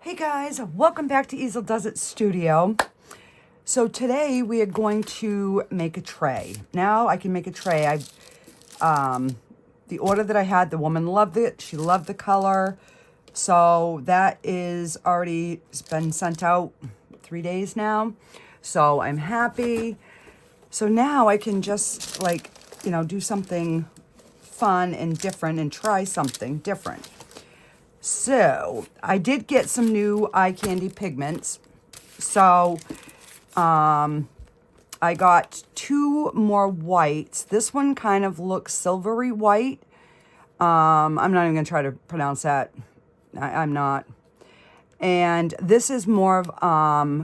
Hey guys, welcome back to Easeldoesitstudio. So today we are going to make a tray. Now I can make a tray. The order that I had, the woman loved it. She loved the color. So that is already been sent out 3 days now. So I'm happy. So now I can just do something fun and different and try something different. So I did get some new eye candy pigments. So I got 2 more whites. This one kind of looks silvery white. I'm not even gonna try to pronounce that. I'm not. And this is more of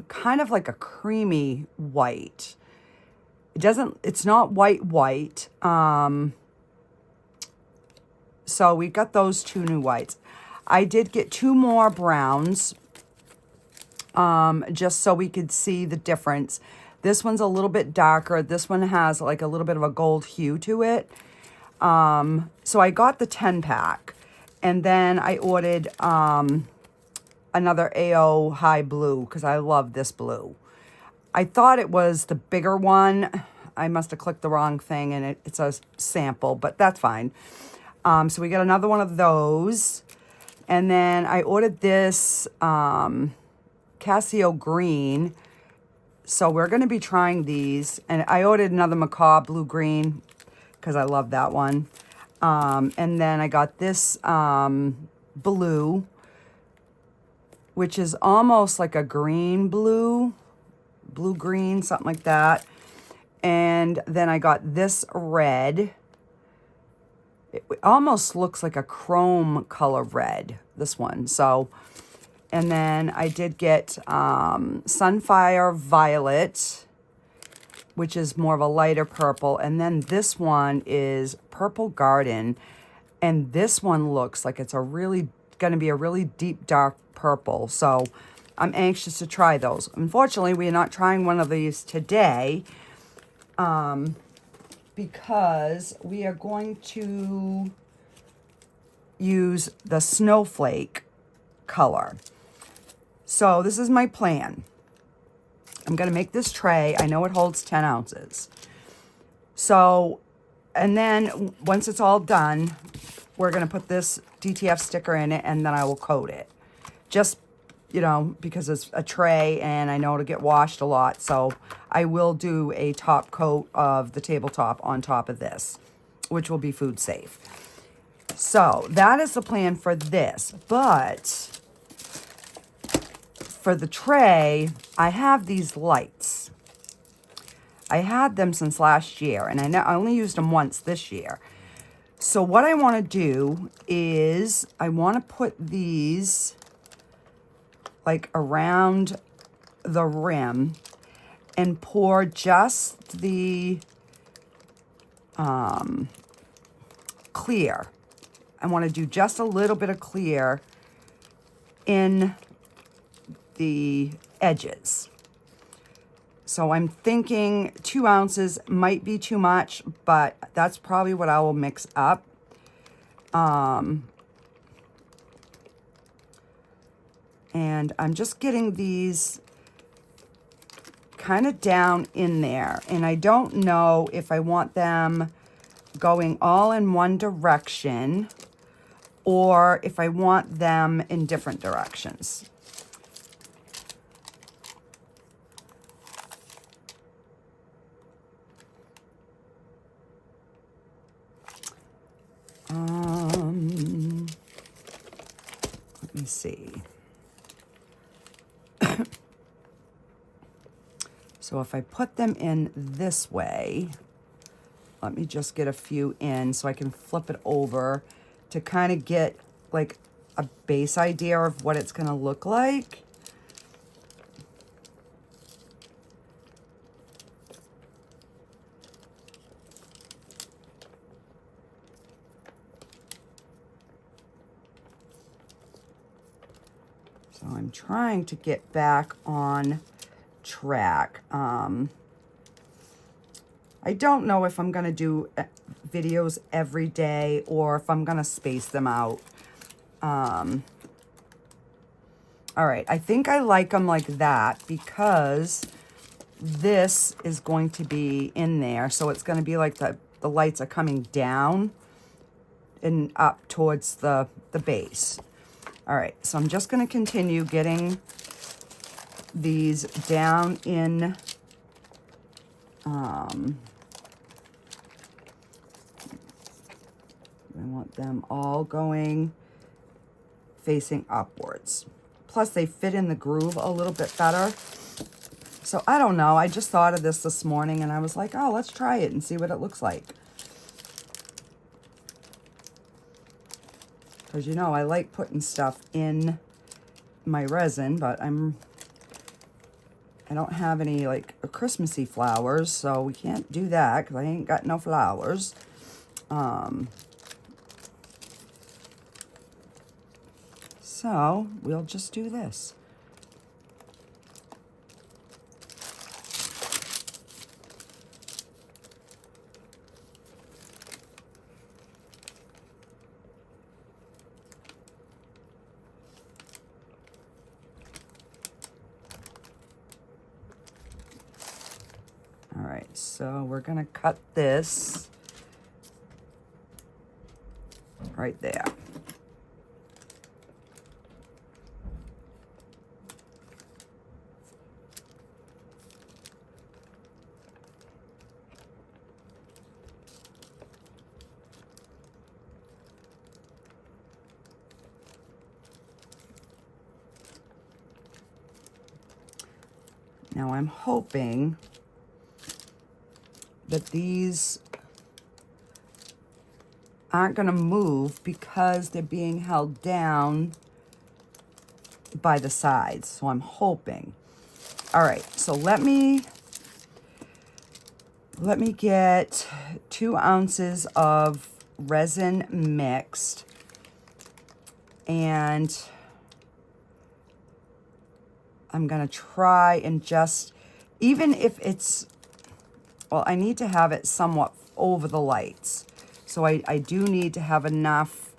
kind of like a creamy white. It's not white. So we got those 2 new whites. I did get 2 more browns, just so we could see the difference. This one's a little bit darker. This one has like a little bit of a gold hue to it. So I got the 10-pack, and then I ordered another AO High Blue because I love this blue. I thought it was the bigger one. I must have clicked the wrong thing, and it's a sample, but that's fine. So we got another one of those. And then I ordered this Casio Green. So we're going to be trying these. And I ordered another Macaw Blue Green because I love that one. And then I got this blue, which is almost like a green blue-green, something like that. And then I got this red. It almost looks like a chrome color red, this one. So, and then I did get Sunfire Violet, which is more of a lighter purple. And then this one is Purple Garden. And this one looks like it's going to be a really deep, dark purple. So I'm anxious to try those. Unfortunately, we are not trying one of these today. Because we are going to use the snowflake color. So this is my plan. I'm going to make this tray. I know it holds 10 ounces. So, and then once it's all done, we're going to put this DTF sticker in it, and then I will coat it. Just, because it's a tray and I know it'll get washed a lot. So I will do a top coat of the tabletop on top of this, which will be food safe. So that is the plan for this. But for the tray, I have these lights. I had them since last year, and I only used them once this year. So what I want to do is I want to put these like around the rim and pour just the clear. I want to do just a little bit of clear in the edges. So I'm thinking 2 ounces might be too much, but that's probably what I will mix up. And I'm just getting these kind of down in there. And I don't know if I want them going all in one direction or if I want them in different directions. Let me see. So if I put them in this way, let me just get a few in so I can flip it over to kind of get like a base idea of what it's going to look like. So I'm trying to get back on track. I don't know if I'm going to do videos every day or if I'm going to space them out. All right, I think I like them like that because this is going to be in there. So it's going to be like the lights are coming down and up towards the base. All right, so I'm just going to continue getting these down in I want them all going facing upwards. Plus they fit in the groove a little bit better. So I don't know, I just thought of this morning and I was like, oh, let's try it and see what it looks like. Because you know, I like putting stuff in my resin, but I don't have any like Christmassy flowers, so we can't do that because I ain't got no flowers. So we'll just do this. All right, so we're gonna cut this right there. Now I'm hoping that these aren't going to move because they're being held down by the sides. So I'm hoping. All right, so let me get 2 ounces of resin mixed, and I'm gonna try and just, even if it's, well, I need to have it somewhat over the lights. So I do need to have enough,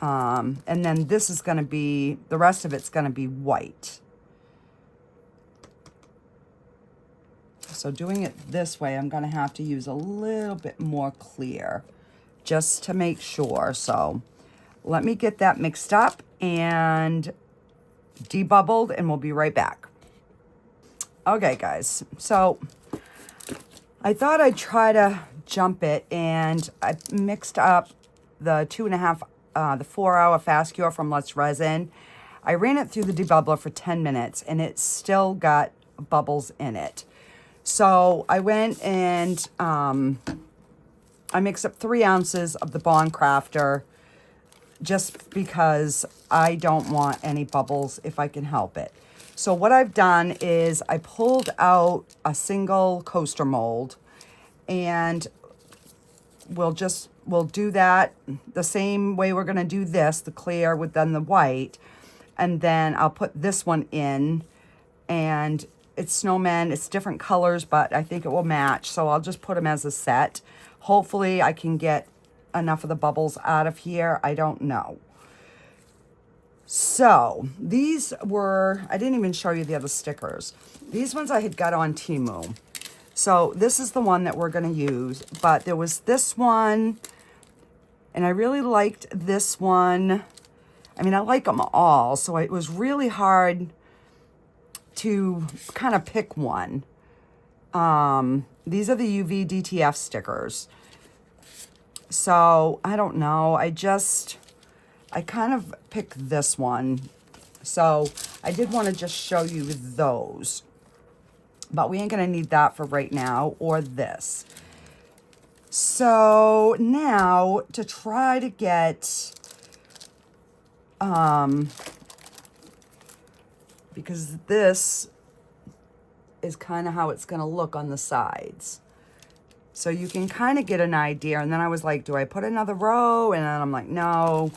and then this is gonna be, the rest of it's gonna be white. So doing it this way, I'm gonna have to use a little bit more clear just to make sure. So let me get that mixed up and debubbled, and we'll be right back. Okay, guys, so I thought I'd try to jump it, and I mixed up the 2.5, the 4-hour fast cure from Let's Resin. I ran it through the debubbler for 10 minutes, and it still got bubbles in it. So I went and I mixed up 3 ounces of the Bond Craftor, just because I don't want any bubbles if I can help it. So what I've done is I pulled out a single coaster mold, and we'll do that the same way we're gonna do this, the clear with then the white, and then I'll put this one in, and it's snowmen, it's different colors, but I think it will match, so I'll just put them as a set. Hopefully I can get enough of the bubbles out of here. I don't know. So these were, I didn't even show you the other stickers. These ones I had got on Temu. So this is the one that we're going to use, but there was this one, and I really liked this one. I mean, I like them all, so it was really hard to kind of pick one. These are the UV DTF stickers. So I don't know, I kind of picked this one. So I did want to just show you those, but we ain't gonna need that for right now, or this. So now to try to get, because this is kind of how it's gonna look on the sides. So you can kind of get an idea. And then I was like, do I put another row? And then I'm like, no,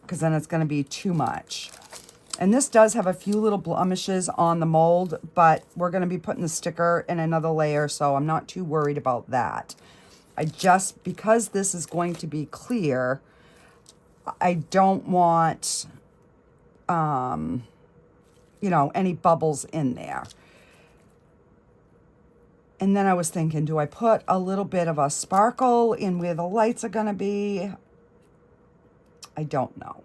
because then it's going to be too much. And this does have a few little blemishes on the mold, but we're going to be putting the sticker in another layer, so I'm not too worried about that. Because this is going to be clear, I don't want you know, any bubbles in there. And then I was thinking, do I put a little bit of a sparkle in where the lights are gonna be? I don't know.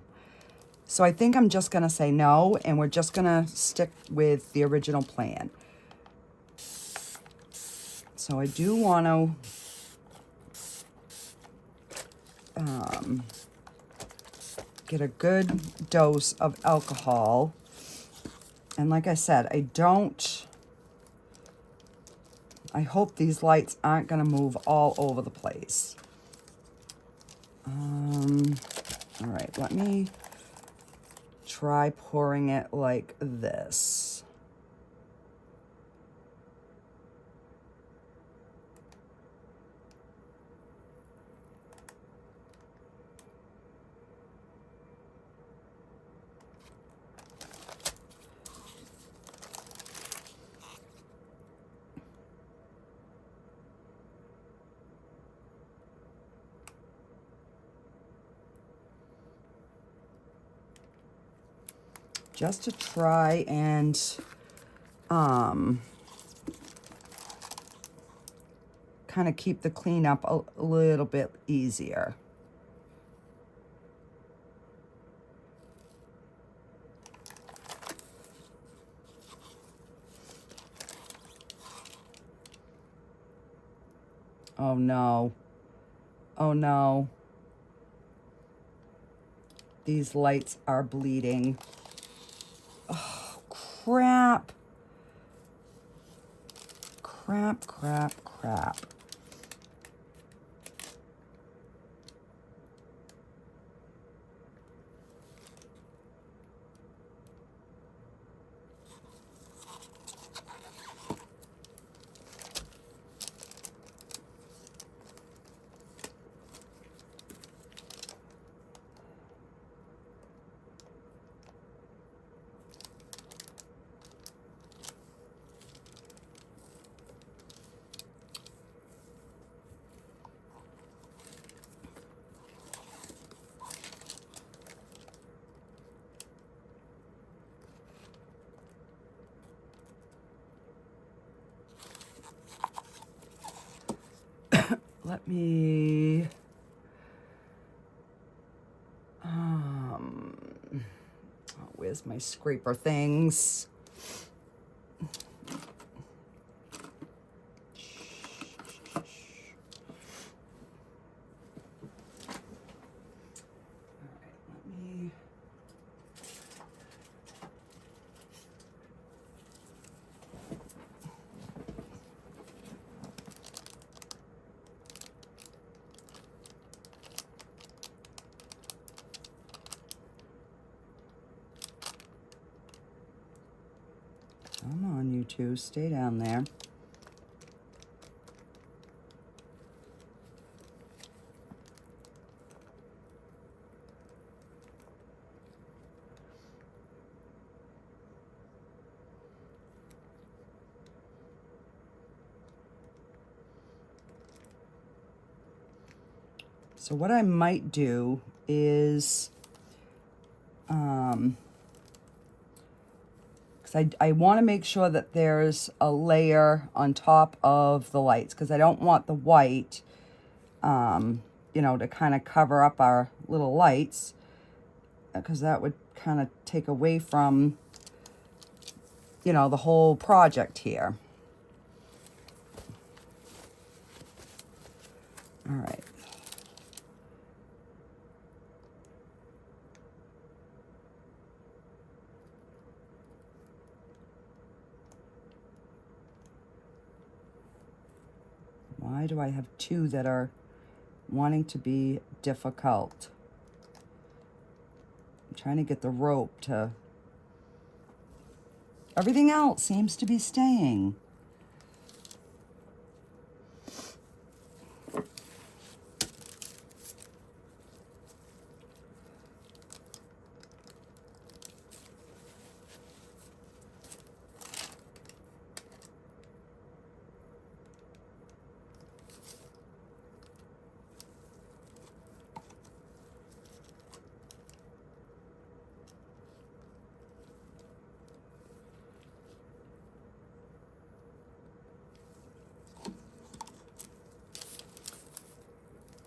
So I think I'm just gonna say no, and we're just gonna stick with the original plan. So I do wanna get a good dose of alcohol. And like I said, I hope these lights aren't gonna move all over the place. All right, let me try pouring it like this. Just to try and kind of keep the cleanup a little bit easier. Oh no. Oh no. These lights are bleeding. Oh, crap. Crap, crap, crap. Let me, where's my scraper things? Come on, you two, stay down there. So what I might do is, I want to make sure that there's a layer on top of the lights, because I don't want the white, you know, to kind of cover up our little lights, because that would kind of take away from, you know, the whole project here. All right. Why do I have two that are wanting to be difficult? I'm trying to get the rope to... Everything else seems to be staying.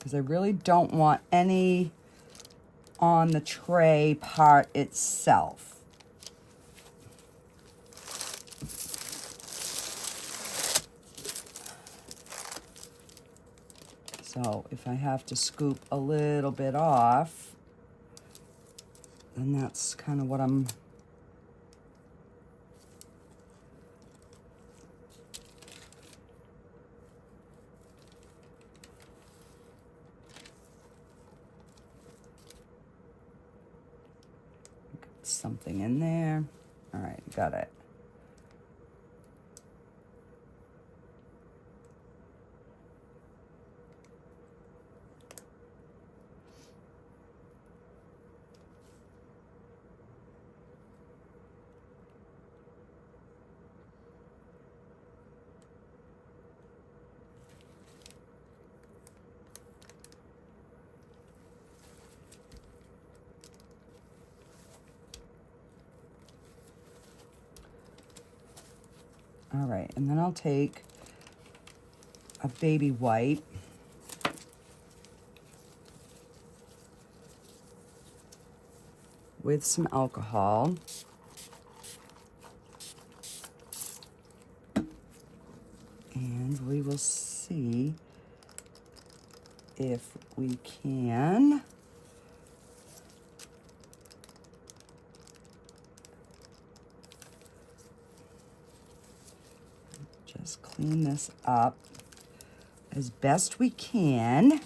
because I really don't want any on the tray part itself. So if I have to scoop a little bit off, then that's kind of what I'm something in there. All right, got it. All right, and then I'll take a baby wipe with some alcohol. And we will see if we can just clean this up as best we can.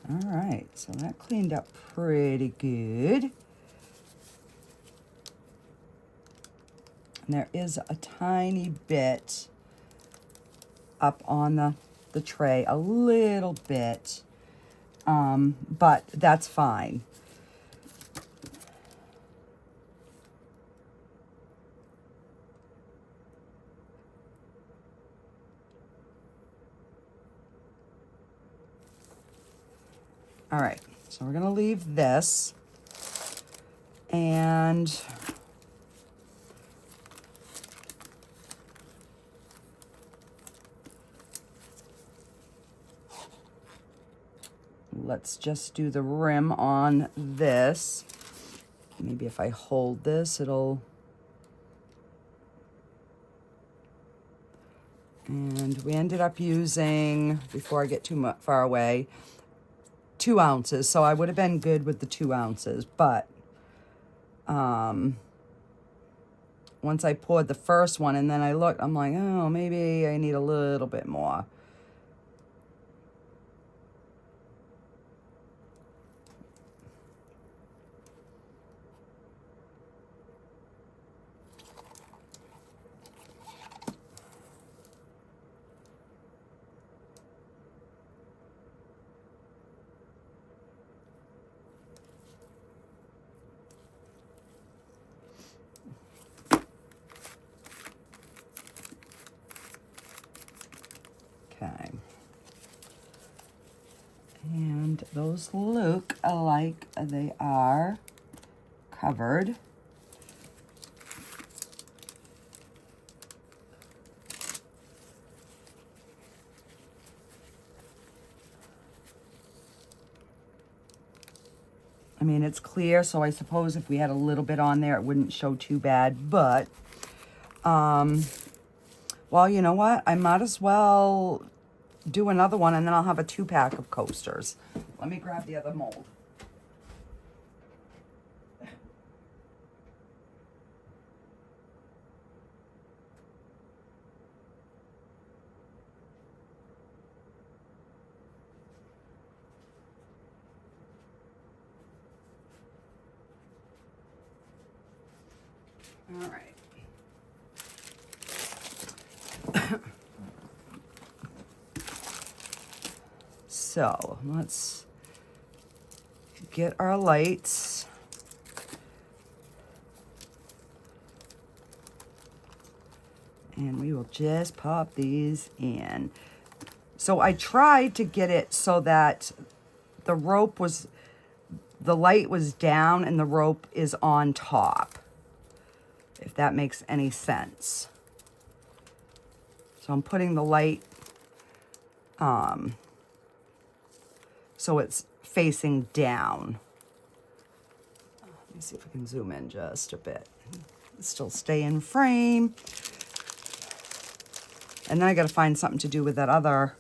All right, so that cleaned up pretty good. And there is a tiny bit up on the tray, a little bit, but that's fine. All right, so we're gonna leave this, and let's just do the rim on this. Maybe if I hold this, it'll, and we ended up using, before I get too far away, 2 ounces, so I would have been good with the 2 ounces, but once I poured the first one and then I looked, I'm like, oh, maybe I need a little bit more. Okay. And those look like they are covered. I mean, it's clear, so I suppose if we had a little bit on there, it wouldn't show too bad, but, well, you know what? I might as well do another one, and then I'll have a 2-pack of coasters. Let me grab the other mold. All right. So let's get our lights. And we will just pop these in. So I tried to get it so that the light was down and the rope is on top, if that makes any sense. So I'm putting the light so it's facing down. Let me see if I can zoom in just a bit. Still stay in frame. And then I got to find something to do with that other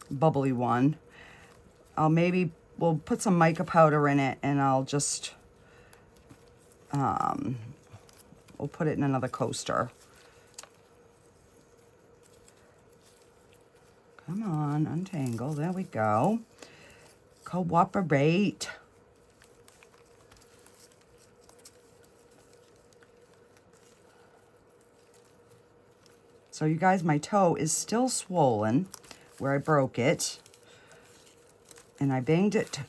bubbly one. We'll put some mica powder in it, and I'll just we'll put it in another coaster. Come on, untangle. There we go. Cooperate. So you guys, my toe is still swollen where I broke it. And I banged it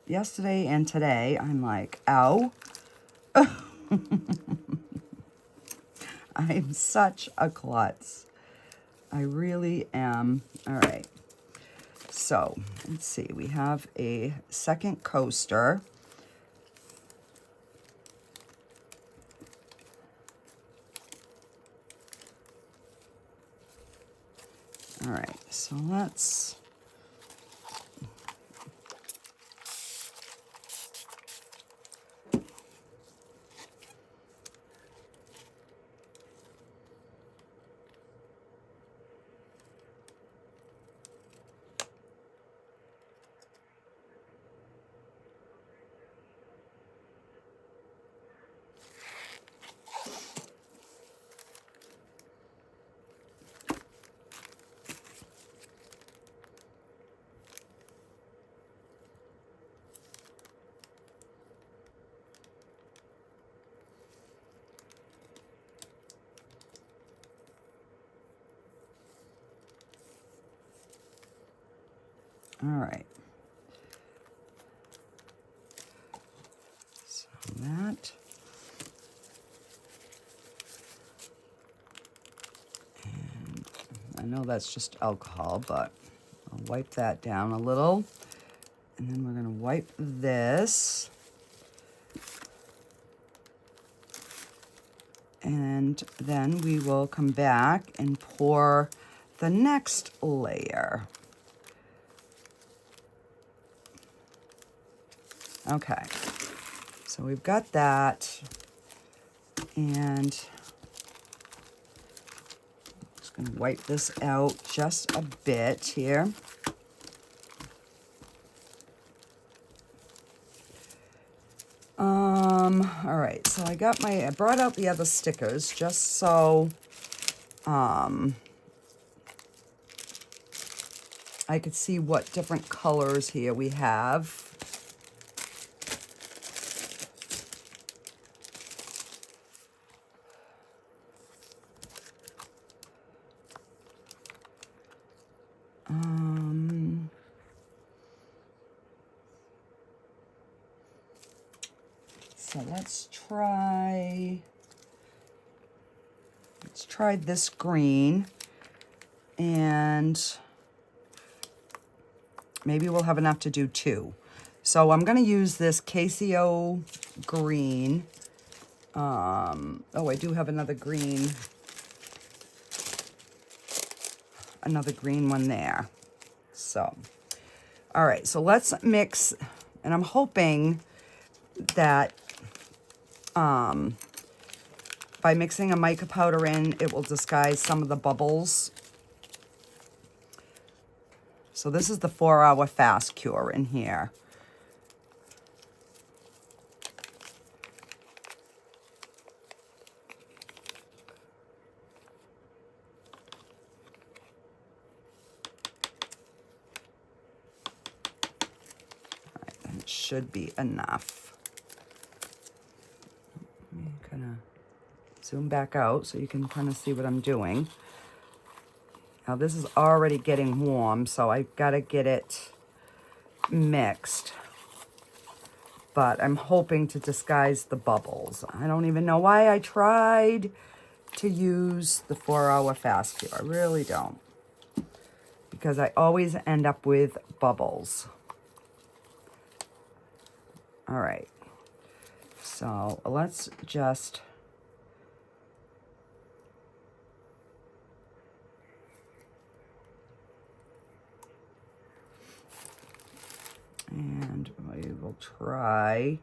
yesterday and today. I'm like, ow. I'm such a klutz. I really am. All right. So let's see. We have a second coaster. All right. So let's... All right. So that. And I know that's just alcohol, but I'll wipe that down a little. And then we're going to wipe this. And then we will come back and pour the next layer. Okay, so we've got that, and I'm just going to wipe this out just a bit here. All right, so I brought out the other stickers just so I could see what different colors here we have. So let's try this green, and maybe we'll have enough to do two. So I'm going to use this Casio green. Oh, I do have another green one there. So, all right, so let's mix, and I'm hoping that by mixing a mica powder in, it will disguise some of the bubbles. So this is the 4-hour fast cure in here. It should be enough. Let me kind of zoom back out so you can kind of see what I'm doing. Now this is already getting warm, so I've got to get it mixed. But I'm hoping to disguise the bubbles. I don't even know why I tried to use the 4-hour fast here. I really don't. Because I always end up with bubbles. All right. So let's just... And we will try...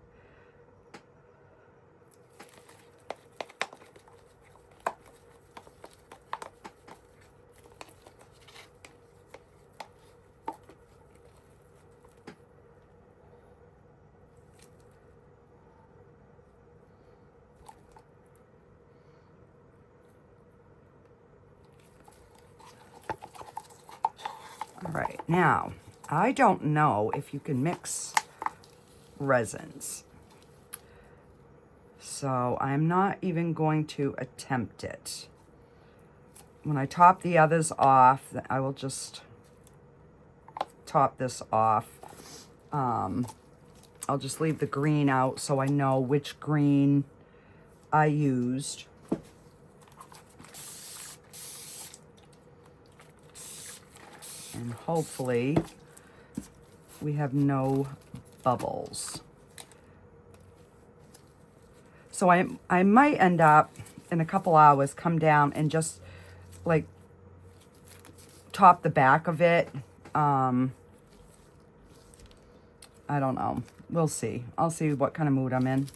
All right, now, I don't know if you can mix resins. So I'm not even going to attempt it. When I top the others off, I will just top this off. I'll just leave the green out so I know which green I used. And hopefully we have no bubbles. So I might end up in a couple hours come down and just like top the back of it. I don't know. We'll see. I'll see what kind of mood I'm in.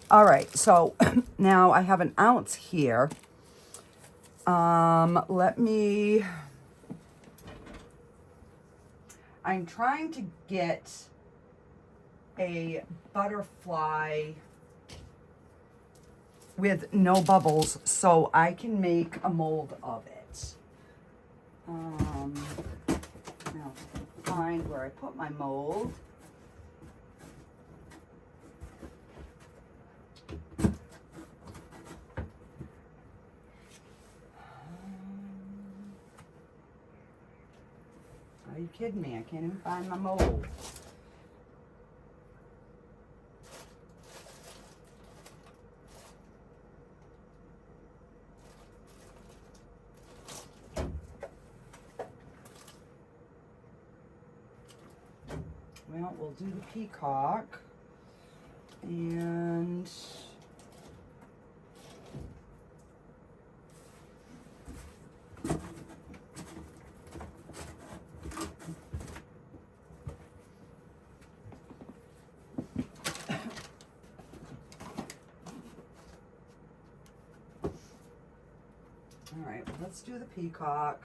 All right, so now I have an ounce here. Let me... I'm trying to get a butterfly with no bubbles so I can make a mold of it. Now, find where I put my mold. Are you kidding me? I can't even find my mold. Well, we'll do the peacock. And all right, well, let's do the peacock,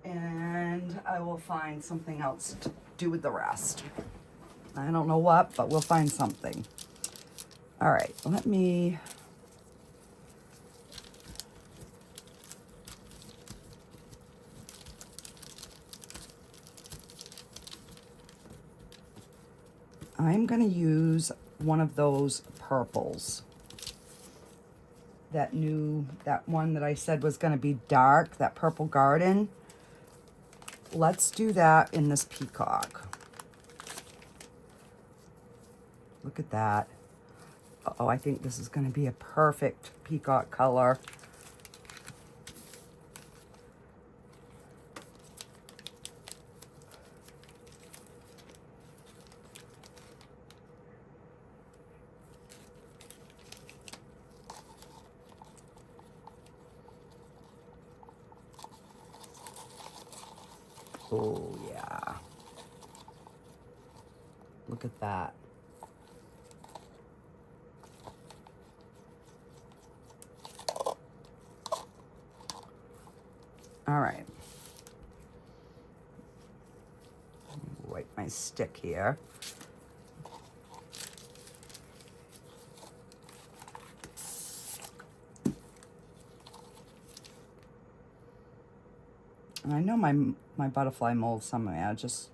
and I will find something else to do with the rest. I don't know what, but we'll find something. All right, let me... I'm going to use one of those purples. That one that I said was going to be dark, that purple garden. Let's do that in this peacock. Look at that. Uh-oh, I think this is going to be a perfect peacock color. Oh, yeah. Look at that. All right. Wipe my stick here. And I know my butterfly mold somewhere. I just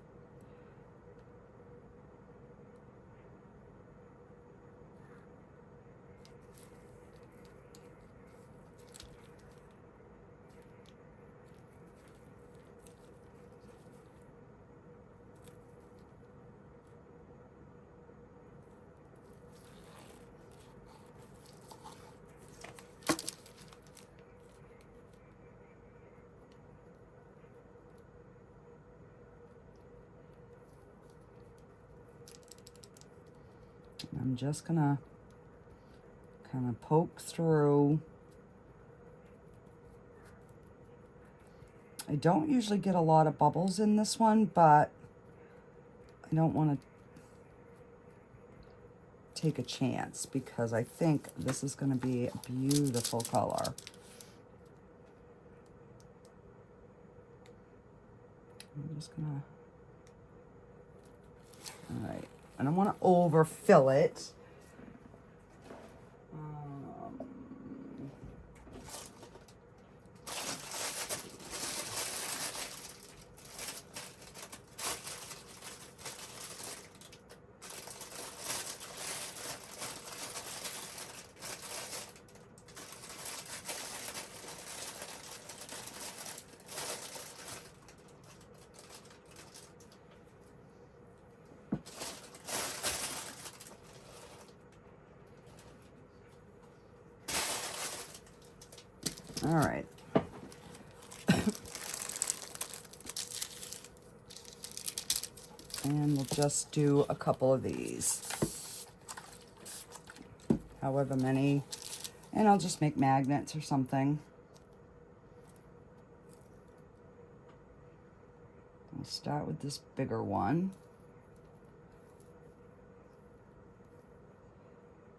I'm just gonna kind of poke through. I don't usually get a lot of bubbles in this one, but I don't want to take a chance because I think this is going to be a beautiful color. I'm just gonna, all right, I don't want to overfill it. All right. And we'll just do a couple of these. However many. And I'll just make magnets or something. I'll start with this bigger one.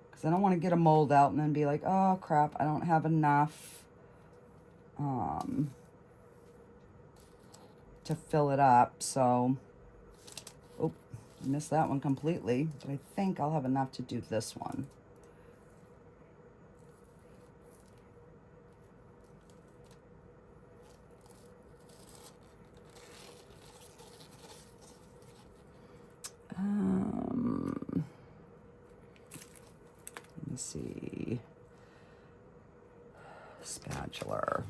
Because I don't want to get a mold out and then be like, oh crap, I don't have enough to fill it up. So, oh, I missed that one completely, but I think I'll have enough to do this one. Let me see. Spatula.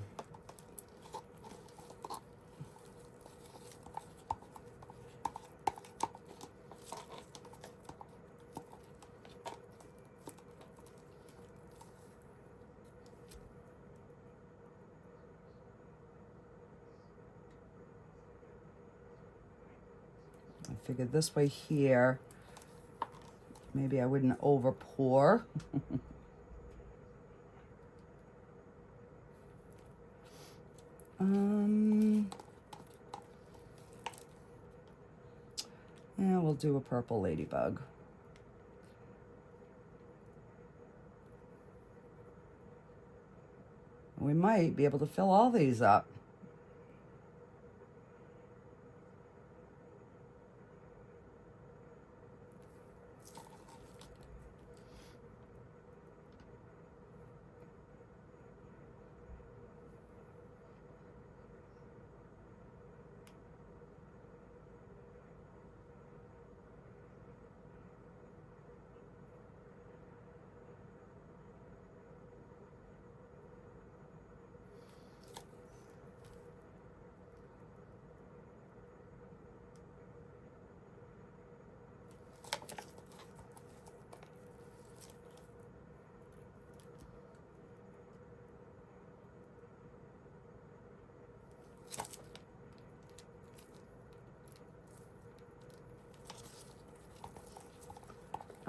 I figured this way here, maybe I wouldn't over pour. Yeah, we'll do a purple ladybug. We might be able to fill all these up.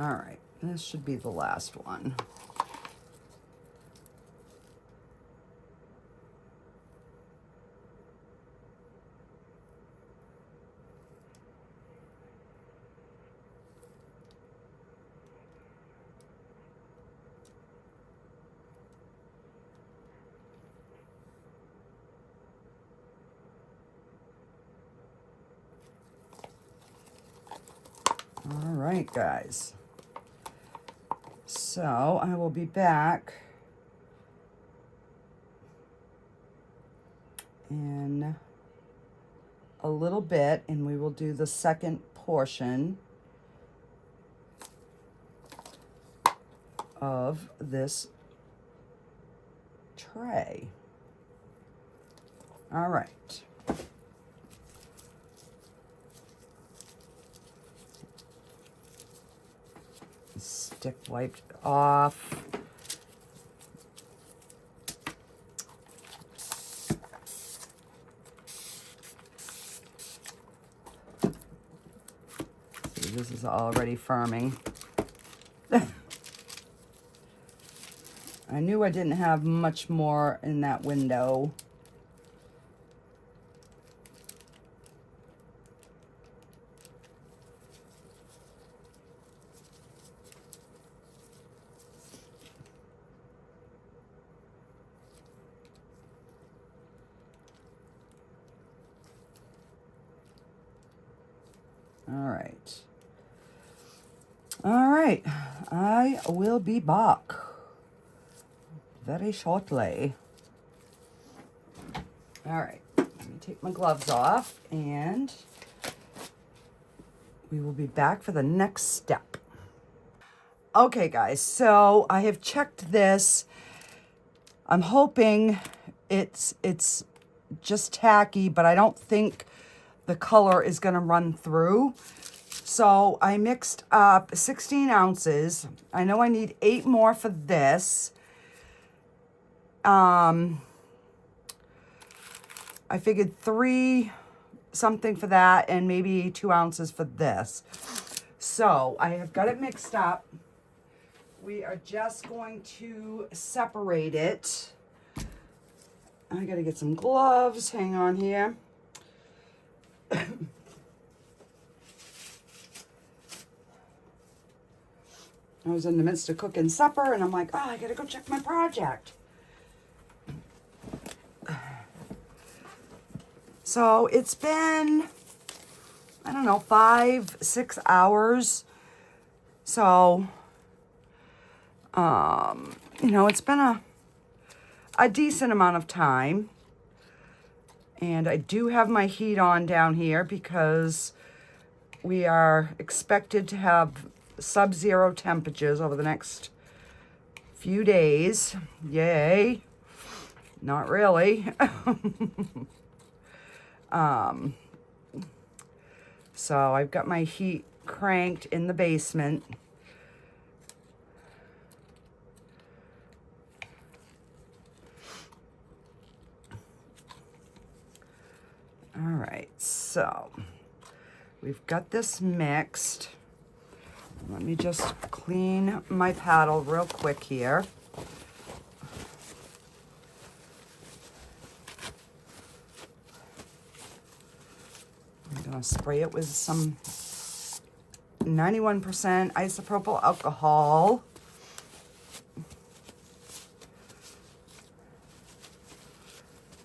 All right, this should be the last one. All right, guys. So I will be back in a little bit and we will do the second portion of this tray. All right. Stick wiped off. See, this is already firming. I knew I didn't have much more in that window. All right, I will be back very shortly. All right, let me take my gloves off and we will be back for the next step. Okay, guys, so I have checked this. I'm hoping it's just tacky, but I don't think the color is going to run through. So I mixed up 16 ounces. I know I need 8 more for this. I figured 3 something for that and maybe 2 ounces for this. So I have got it mixed up. We are just going to separate it. I gotta get some gloves. Hang on here. I was in the midst of cooking supper and I'm like, oh, I gotta go check my project. So it's been, I don't know, 5-6 hours. So, you know, it's been a decent amount of time. And I do have my heat on down here because we are expected to have sub-zero temperatures over the next few days. Yay. Not really. So I've got my heat cranked in the basement. All right, so we've got this mixed. Let me just clean my paddle real quick here. I'm gonna spray it with some 91% isopropyl alcohol.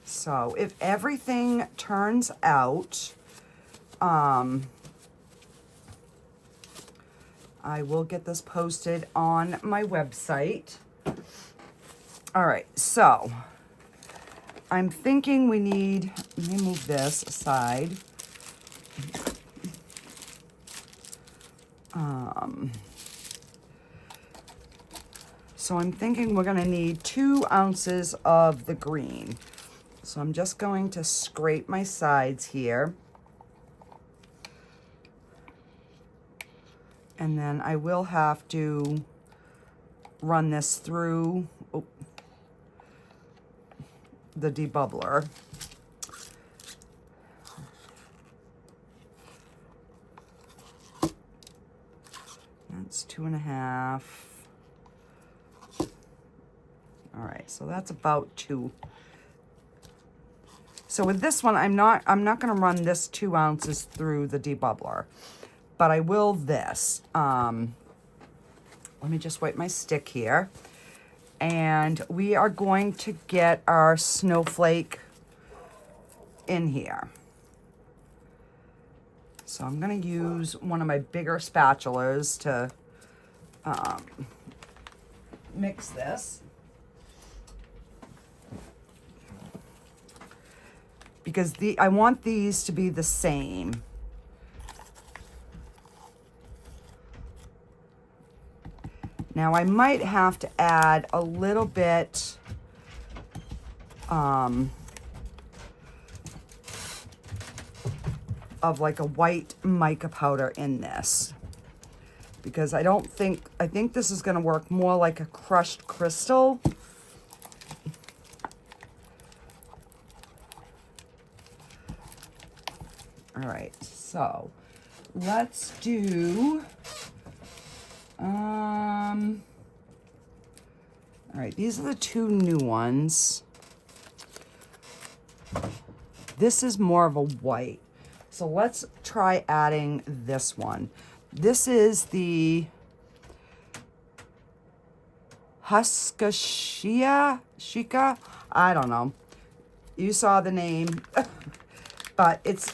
So if everything turns out, I will get this posted on my website. All right, so I'm thinking we need, let me move this aside. So I'm thinking we're gonna need 2 ounces of the green. So I'm just going to scrape my sides here. And then I will have to run this through the debubbler. That's 2.5. All right, so that's about 2. So with this one, I'm not gonna run this 2 ounces through the debubbler, but I will this. Let me just wipe my stick here. And we are going to get our snowflake in here. So I'm gonna use one of my bigger spatulas to mix this. Because I want these to be the same. Now I might have to add a little bit of like a white mica powder in this. Because I think this is gonna work more like a crushed crystal. All right, so let's do, All right, these are the two new ones. This is more of a white. So let's try adding this one. This is the Shika. I don't know. You saw the name, but it's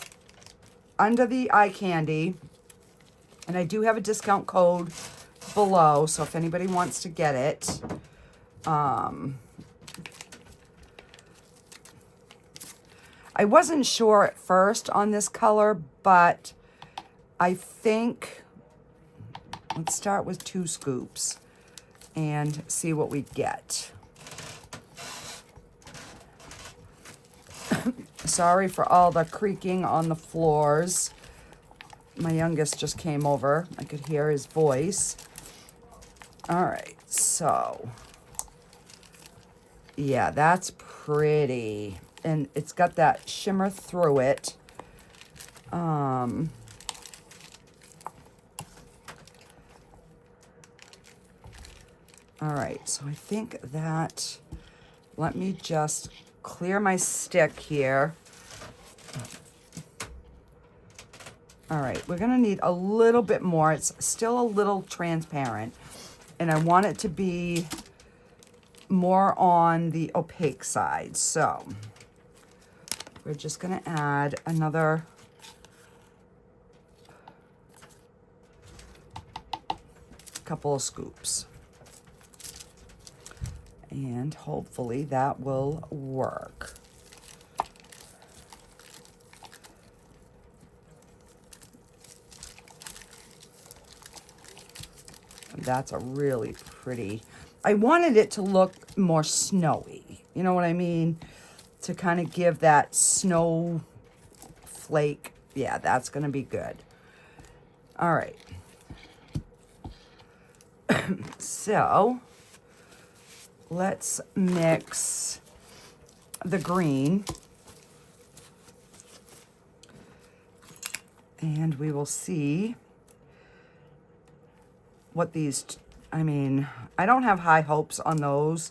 under the eye candy. And I do have a discount code below, so if anybody wants to get it. I wasn't sure at first on this color, but I think, let's start with 2 scoops and see what we get. Sorry for all the creaking on the floors. My youngest just came over. I could hear his voice. All right, so yeah, that's pretty. And it's got that shimmer through it. All right, so I think that, let me just clear my stick here. All right, we're gonna need a little bit more. It's still a little transparent, and I want it to be more on the opaque side. So we're just gonna add another couple of scoops. And hopefully that will work. That's a really pretty, I wanted it to look more snowy. You know what I mean? To kind of give that snow flake. Yeah, that's going to be good. All right. So let's mix the green. And we will see what these, I mean, I don't have high hopes on those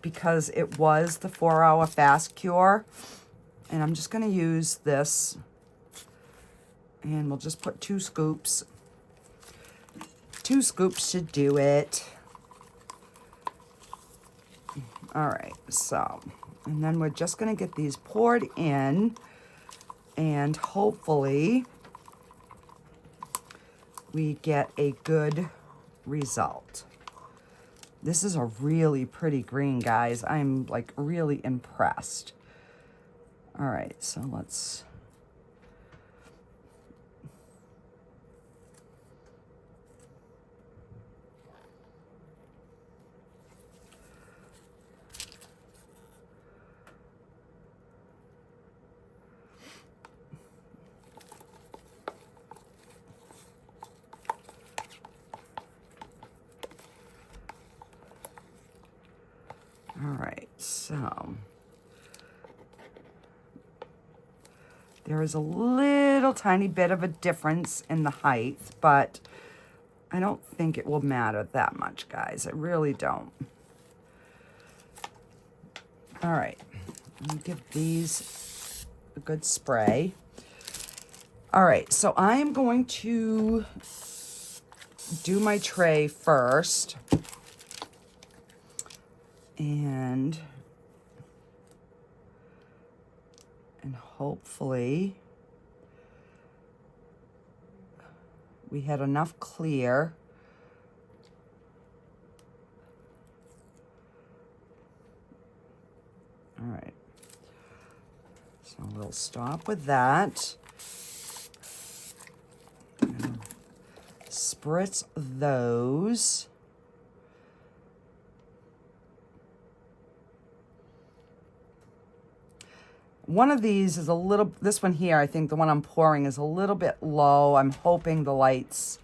because it was the 4-hour fast cure. And I'm just going to use this. And we'll just put 2 scoops. 2 scoops should do it. All right, so, and then we're just going to get these poured in. And hopefully we get a good result. This is a really pretty green, guys. I'm like really impressed. All right, so let's so there is a little tiny bit of a difference in the height, but I don't think it will matter that much, guys. I really don't. All right, let me give these a good spray. All right, so I am going to do my tray first. And hopefully we had enough clear. All right, so we'll stop with that. And spritz those. One of these is a little, this one here, I think the one I'm pouring is a little bit low. I'm hoping the lights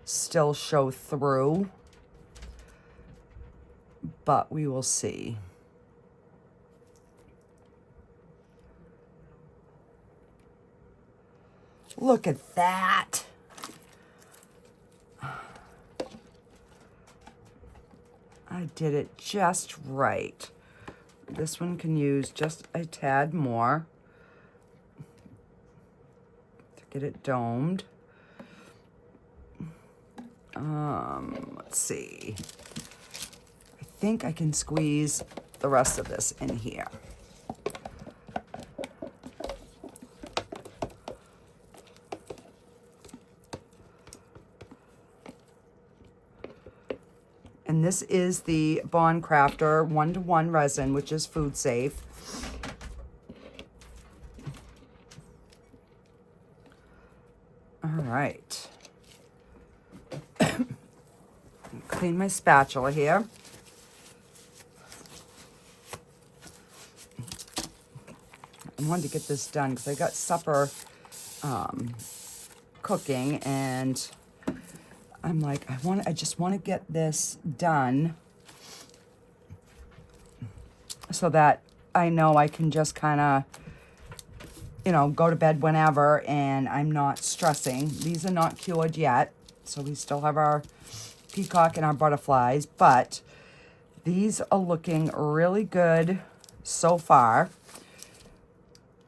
still show through, but we will see. Look at that. I did it just right. This one can use just a tad more to get it domed. Let's see. I think I can squeeze the rest of this in here. And this is the Bond Craftor 1-to-1 resin, which is food safe. All right. Clean my spatula here. I wanted to get this done because I got supper cooking, and I'm like, I just want to get this done so that I know I can just kind of, you know, go to bed whenever and I'm not stressing. These are not cured yet, so we still have our peacock and our butterflies, but these are looking really good so far.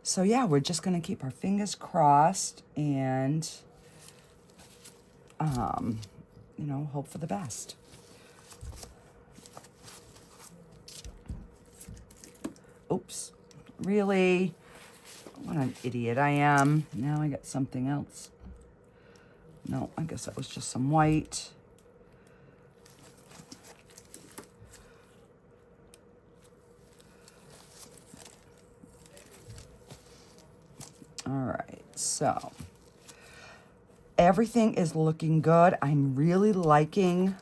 So yeah, we're just going to keep our fingers crossed and you know, hope for the best. Oops, really? What an idiot I am. Now I got something else. No, I guess that was just some white. All right, so everything is looking good. I'm really liking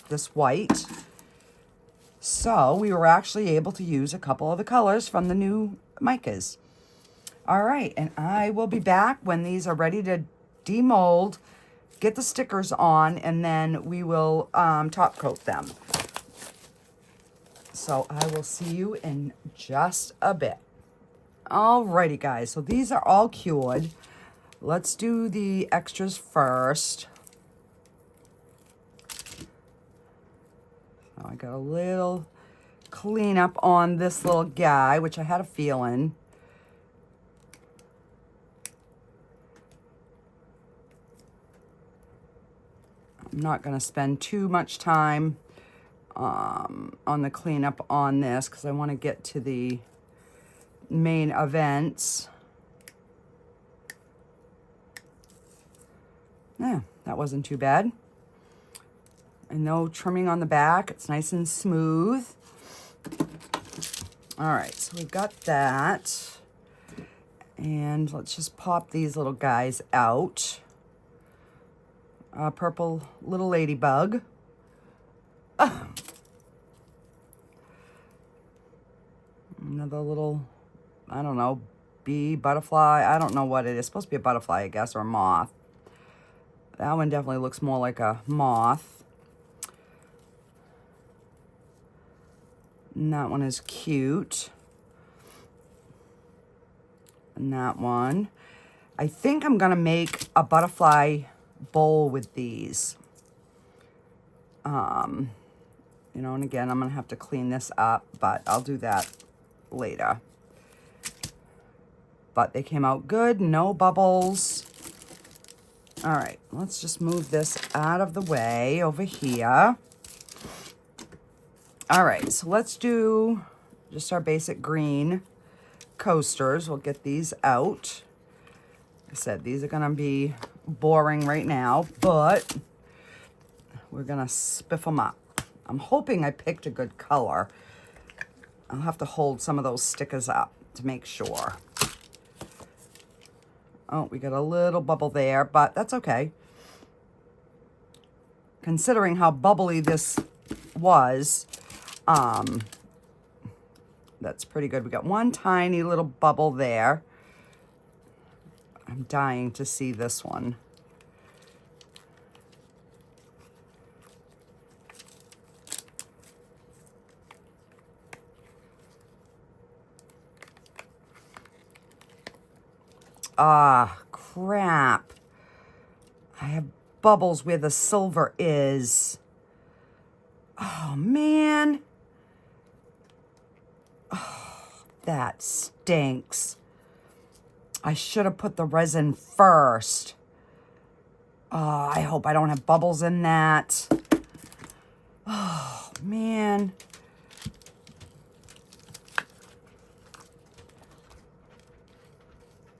this white. So we were actually able to use a couple of the colors from the new micas. All right, and I will be back when these are ready to demold, get the stickers on, and then we will top coat them. So I will see you in just a bit. Alrighty, guys, so these are all cured. Let's do the extras first. So I got a little cleanup on this little guy, which I had a feeling. I'm not going to spend too much time on the cleanup on this because I want to get to the main events. Yeah, that wasn't too bad. And no trimming on the back. It's nice and smooth. All right, so we've got that. And let's just pop these little guys out. Purple little ladybug. Another little, I don't know, bee, butterfly. I don't know what it is. It's supposed to be a butterfly, I guess, or a moth. That one definitely looks more like a moth. And that one is cute. And that one. I think I'm going to make a butterfly bowl with these. You know, and again, I'm going to have to clean this up, but I'll do that later. But they came out good, no bubbles. All right, let's just move this out of the way over here. All right, so let's do just our basic green coasters. We'll get these out. Like I said, these are gonna be boring right now, but we're gonna spiff them up. I'm hoping I picked a good color. I'll have to hold some of those stickers up to make sure. Oh, we got a little bubble there, but that's okay. Considering how bubbly this was, that's pretty good. We got one tiny little bubble there. I'm dying to see this one. Ah, crap. I have bubbles where the silver is. Oh, man. Oh, that stinks. I should have put the resin first. Oh, I hope I don't have bubbles in that. Oh, man.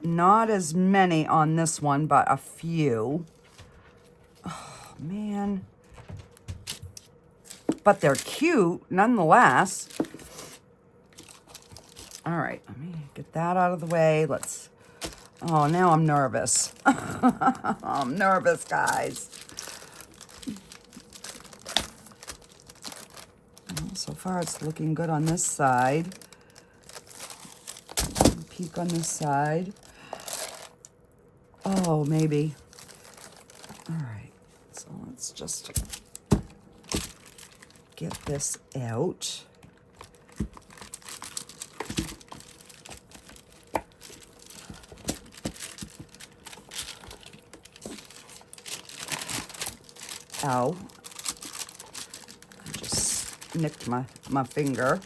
Not as many on this one, but a few. Oh, man. But they're cute nonetheless. All right, let me get that out of the way. Let's, oh, now I'm nervous. I'm nervous, guys. Well, so far it's looking good on this side. Peek on this side. Oh, maybe. All right, so let's just get this out. Ow. I just nicked my finger.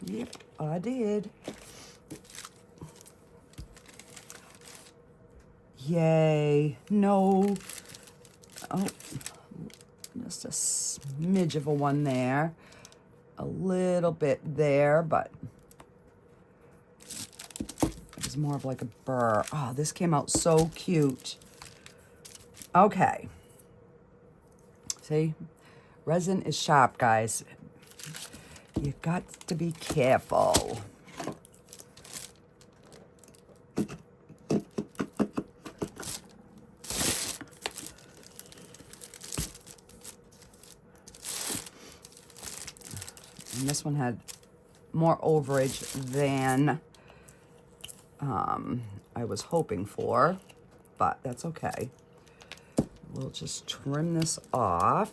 Yep, I did. Yay. No. Oh, just a smidge of a one there. A little bit there, but it was more of like a burr. Oh, this came out so cute. Okay. See? Resin is sharp, guys. You got to be careful. And this one had more overage than I was hoping for, but that's okay. We'll just trim this off.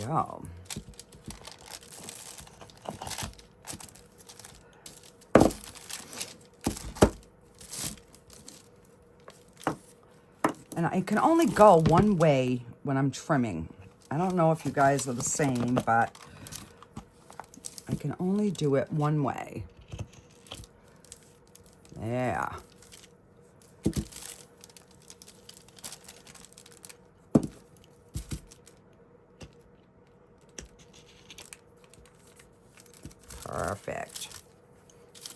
Go. And I can only go one way when I'm trimming. I don't know if you guys are the same, but I can only do it one way. Yeah. Perfect.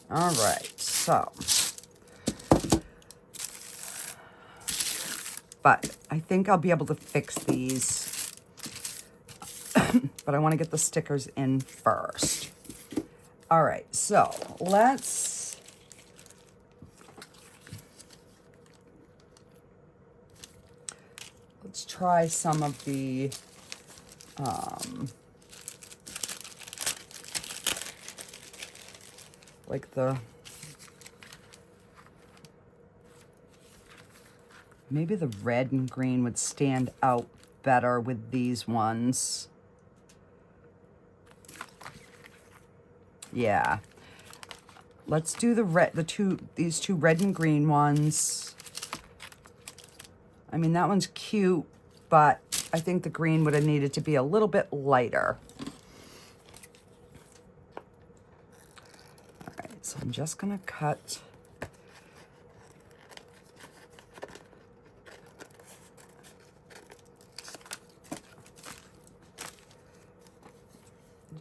All right, so. But I think I'll be able to fix these. But I want to get the stickers in first. All right, so let's try some of the like maybe the red and green would stand out better with these ones. Yeah. Let's do these two red and green ones. I mean, that one's cute, but I think the green would have needed to be a little bit lighter. All right, so I'm just gonna cut.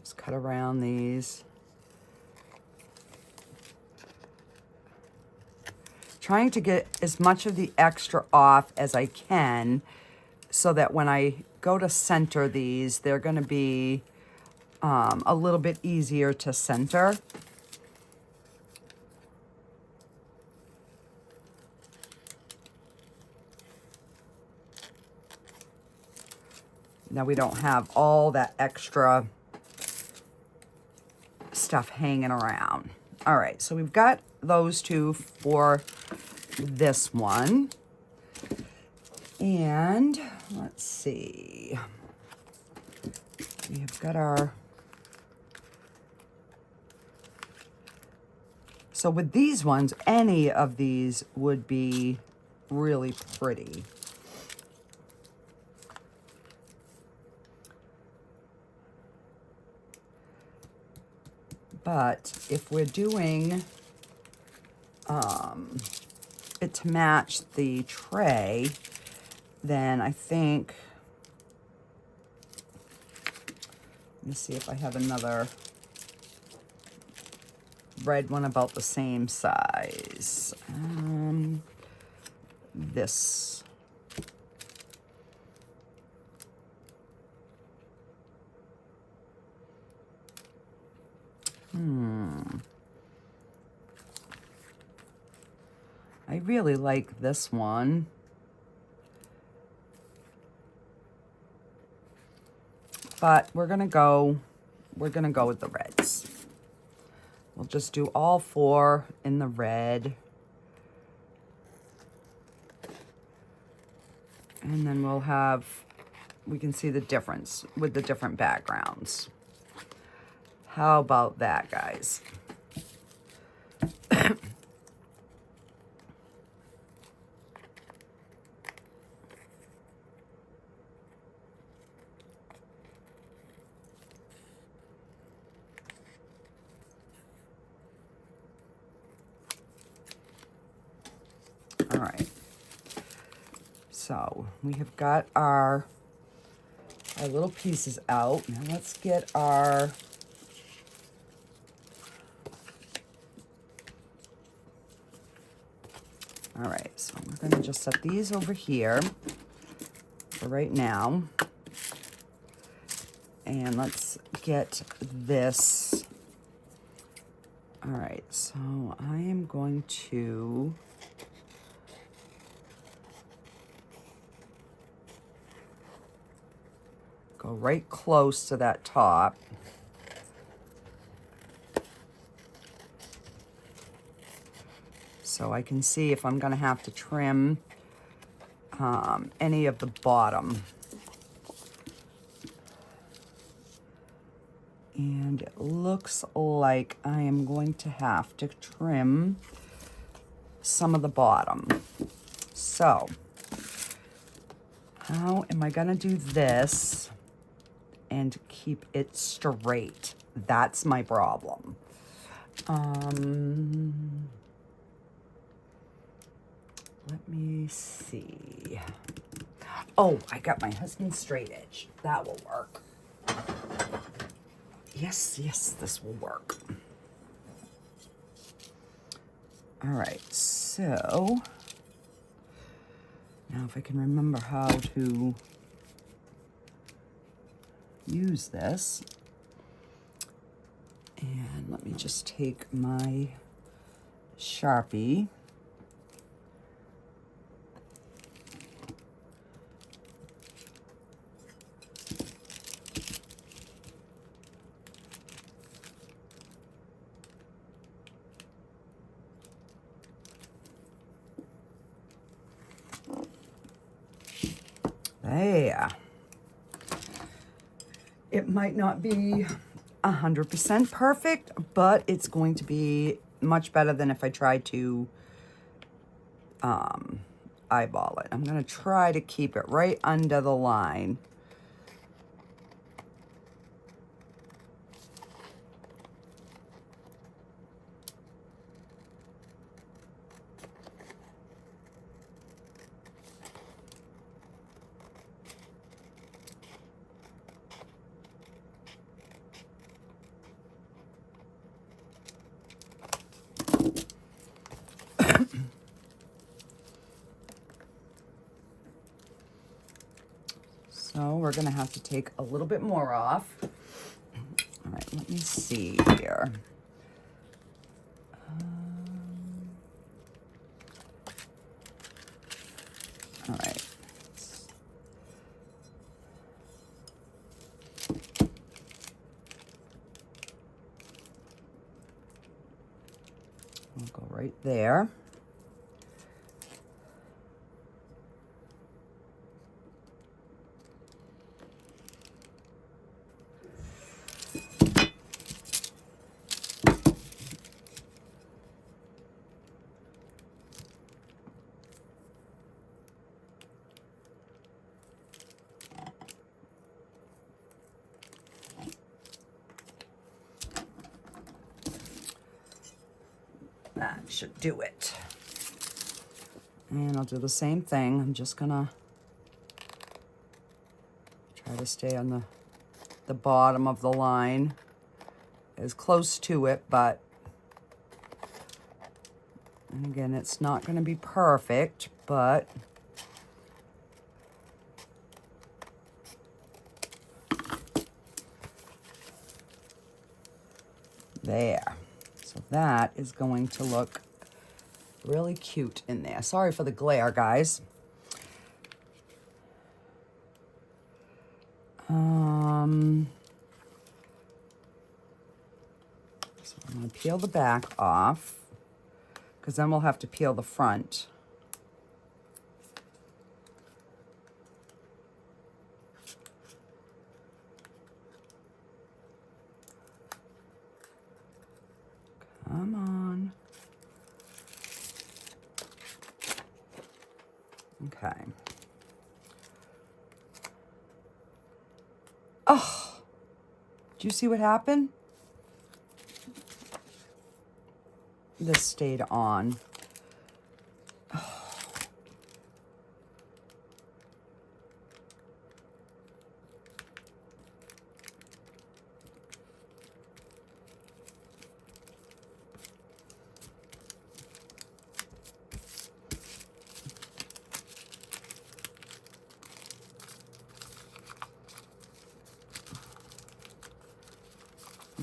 Just cut around these. Trying to get as much of the extra off as I can so that when I go to center these, they're going to be a little bit easier to center. Now we don't have all that extra stuff hanging around. All right, so we've got those two for this one. And let's see. We have got our... So with these ones, any of these would be really pretty. But if we're doing it to match the tray, then I think, let me see if I have another red one about the same size. This. I really like this one. But we're gonna go with the reds. We'll just do all four in the red. And then we'll have, we can see the difference with the different backgrounds. How about that, guys? All right, so we have got our little pieces out. Now let's get our all right, so we're going to just set these over here for right now. And let's get this. All right, so I am going to go right close to that top. So I can see if I'm gonna have to trim any of the bottom. And it looks like I am going to have to trim some of the bottom. So how am I gonna do this and keep it straight? That's my problem. Let me see. Oh, I got my husband's straight edge. That will work. Yes, yes, this will work. All right, so now if I can remember how to use this. And let me just take my Sharpie. There. It might not be 100% perfect, but it's going to be much better than if I tried to eyeball it. I'm going to try to keep it right under the line. So we're gonna have to take a little bit more off. All right, let me see here. All right. right there. That should do it. And I'll do the same thing. I'm just gonna try to stay on the bottom of the line, as close to it, but, and again, it's not gonna be perfect, but there. So that is going to look really cute in there. Sorry for the glare, guys. So I'm going to peel the back off, because then we'll have to peel the front. Come on. Okay. Oh, do you see what happened? This stayed on.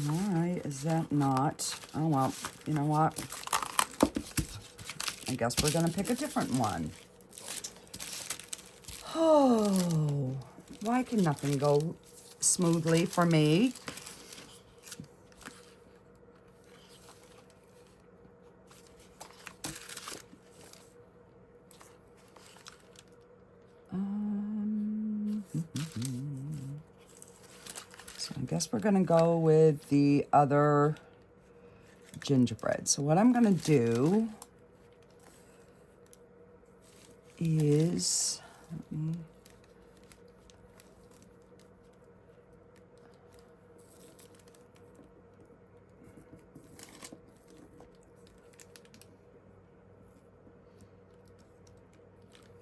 All right, is that not? Oh, well, you know what? I guess we're going to pick a different one. Oh, why can nothing go smoothly for me? So I guess we're going to go with the other gingerbread. So what I'm going to do is,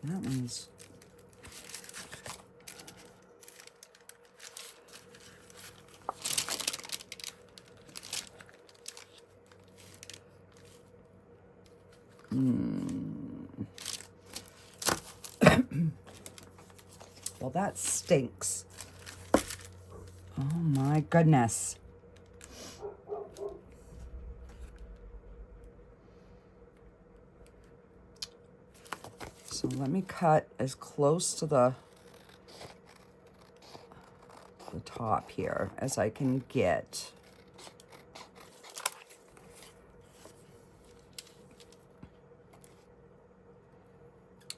that one's, well, that stinks. Oh my goodness. So let me cut as close to the top here as I can get.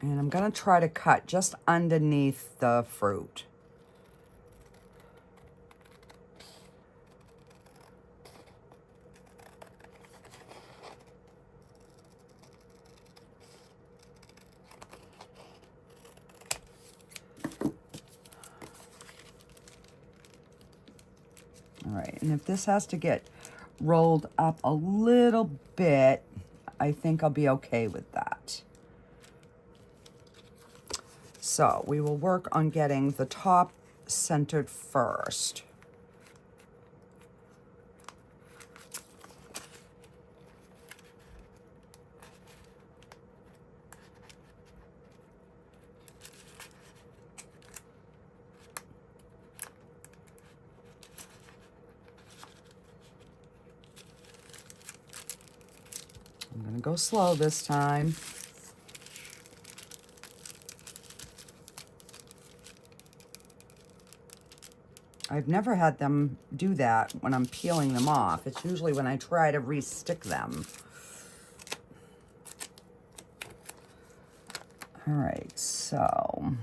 And I'm going to try to cut just underneath the fruit. All right, and if this has to get rolled up a little bit, I think I'll be okay with that. So we will work on getting the top centered first. I'm going to go slow this time. I've never had them do that when I'm peeling them off. It's usually when I try to re-stick them. All right, so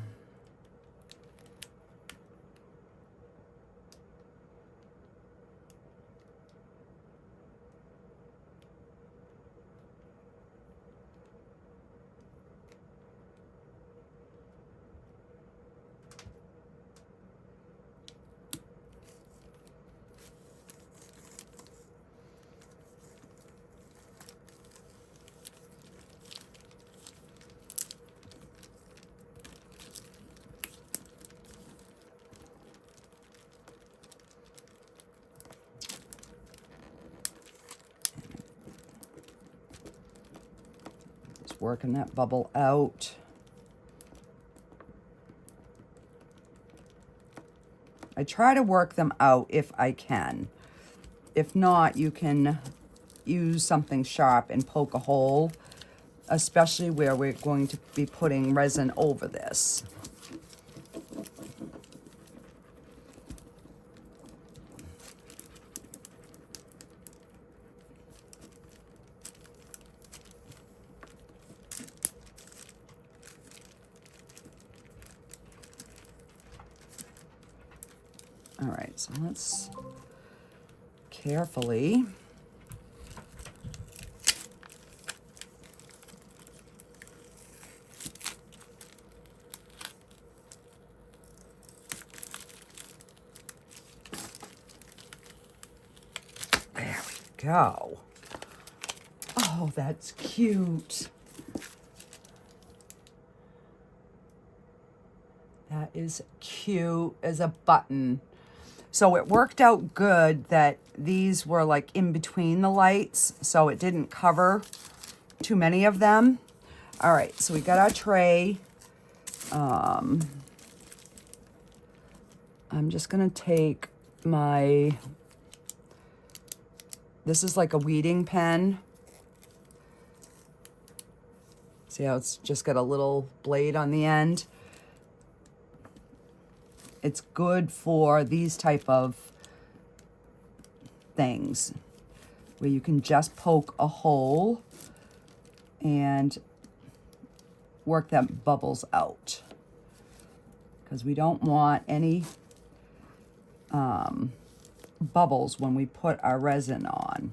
working that bubble out. I try to work them out if I can. If not, you can use something sharp and poke a hole, especially where we're going to be putting resin over this. All right, so let's carefully there we go. Oh, that's cute. That is cute as a button. So it worked out good that these were like in between the lights, so it didn't cover too many of them. All right, so we got our tray. I'm just gonna take my, this is like a weeding pen. See how it's just got a little blade on the end? It's good for these type of things where you can just poke a hole and work them bubbles out, because we don't want any bubbles when we put our resin on.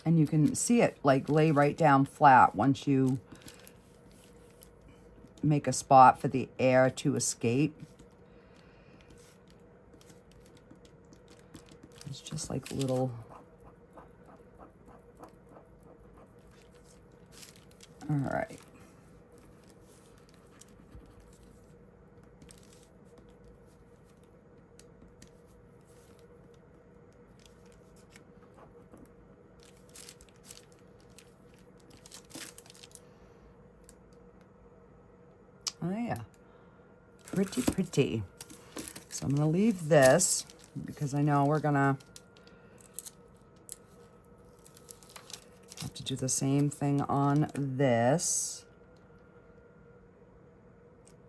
And you can see it like lay right down flat once you make a spot for the air to escape. It's just like little, all right. Oh yeah, pretty, pretty. So I'm gonna leave this because I know we're gonna have to do the same thing on this.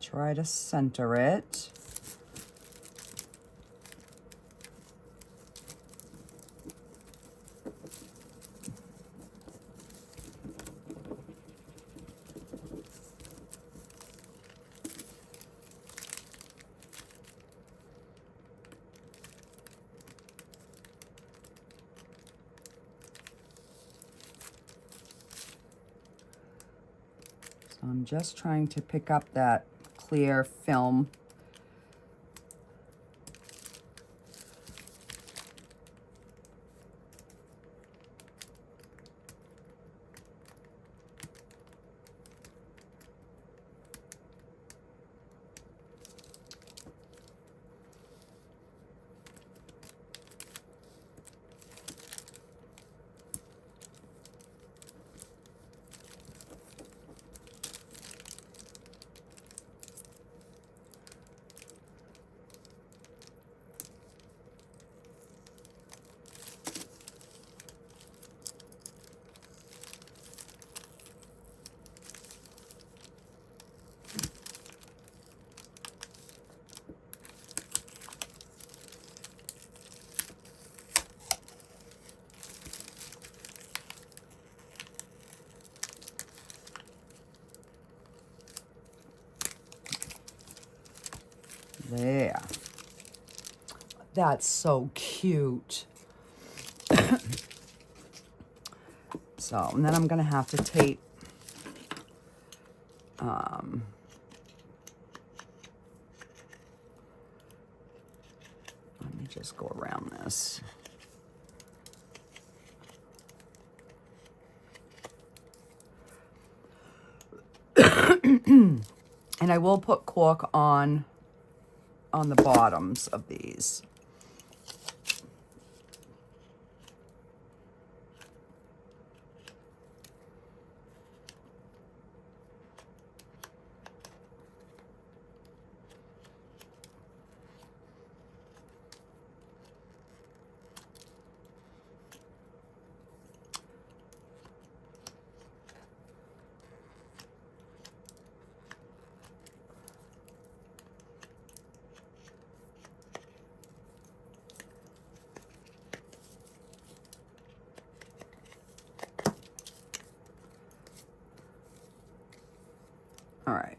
Try to center it. I'm just trying to pick up that clear film. That's so cute. So, and then I'm going to have to tape let me just go around this. And I will put cork on the bottoms of these. All right.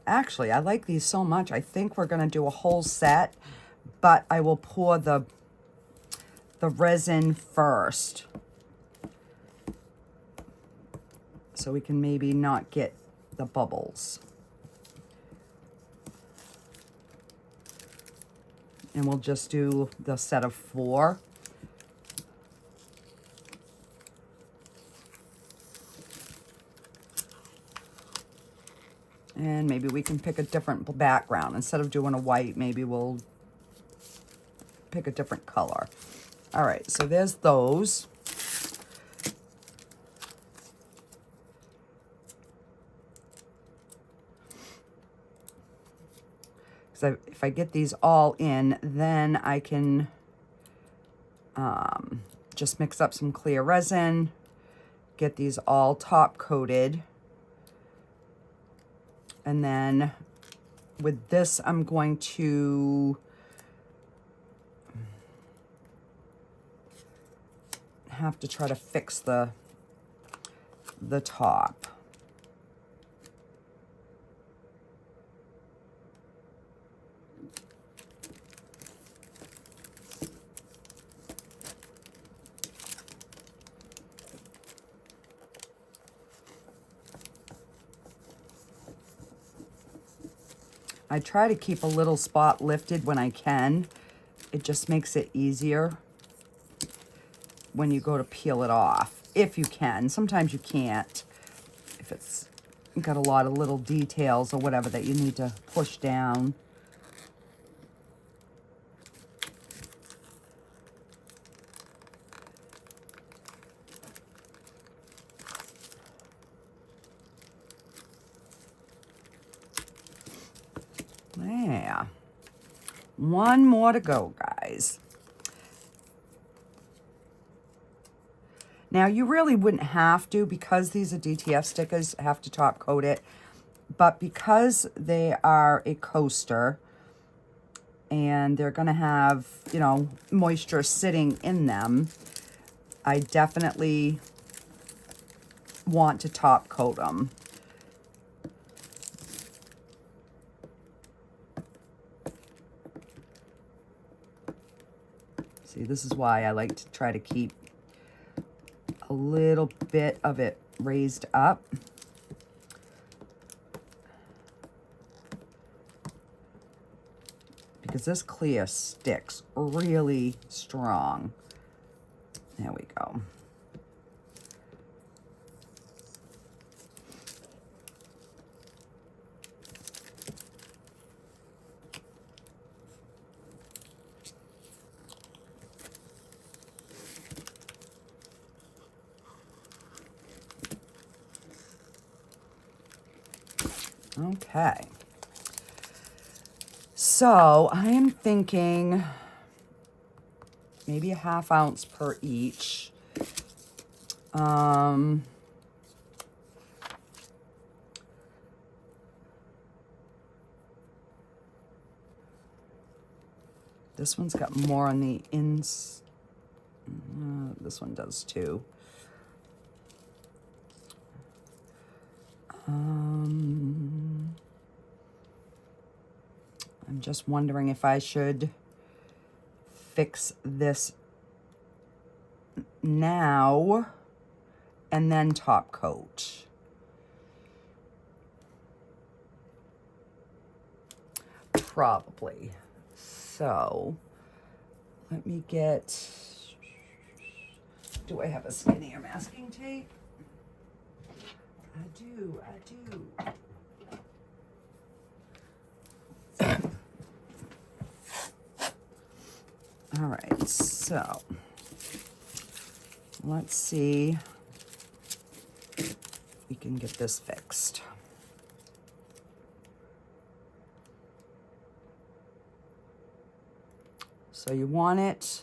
Actually, I like these so much. I think we're going to do a whole set, but I will pour the resin first, so we can maybe not get the bubbles. And we'll just do the set of 4. And maybe we can pick a different background. Instead of doing a white, maybe we'll pick a different color. All right, so there's those. So if I get these all in, then I can just mix up some clear resin, get these all top coated. And then with this, I'm going to have to try to fix the top. I try to keep a little spot lifted when I can. It just makes it easier when you go to peel it off, if you can. Sometimes you can't, if it's got a lot of little details or whatever that you need to push down. Yeah. One more to go, guys. Now, you really wouldn't have to, because these are DTF stickers, have to top coat it. But because they are a coaster and they're going to have, you know, moisture sitting in them, I definitely want to top coat them. See, this is why I like to try to keep a little bit of it raised up. Because this clear sticks really strong. There we go. Okay, so I am thinking maybe a ½ ounce per each. This one's got more on the ins. This one does too. I'm just wondering if I should fix this now and then top coat. Probably. So let me get, do I have a skinnier masking tape? I do. All right, so let's see if we can get this fixed. So you want it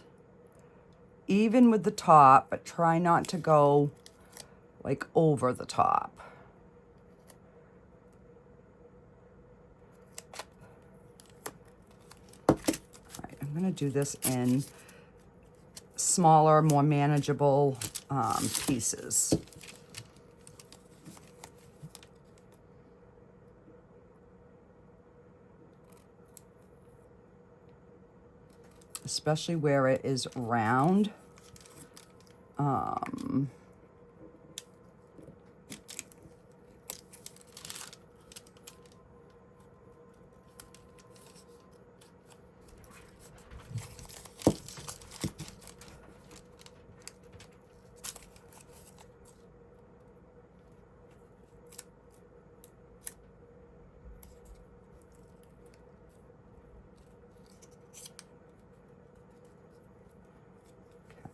even with the top, but try not to go like over the top. All right, I'm gonna do this in smaller, more manageable pieces. Especially where it is round.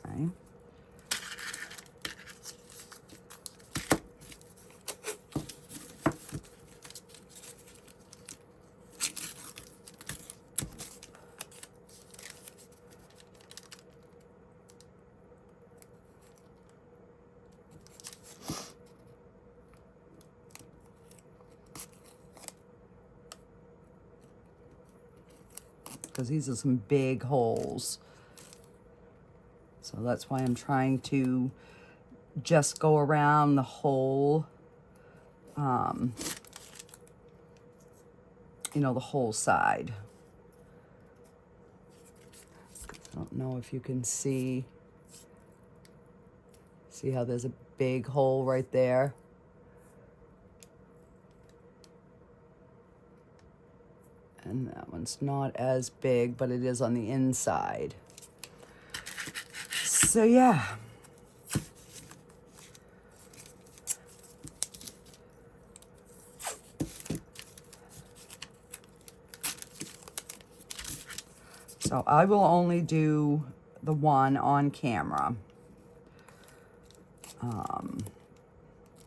Okay. Because these are some big holes. So that's why I'm trying to just go around the whole, you know, the whole side. I don't know if you can see how there's a big hole right there. And that one's not as big, but it is on the inside. So yeah. So I will only do the one on camera.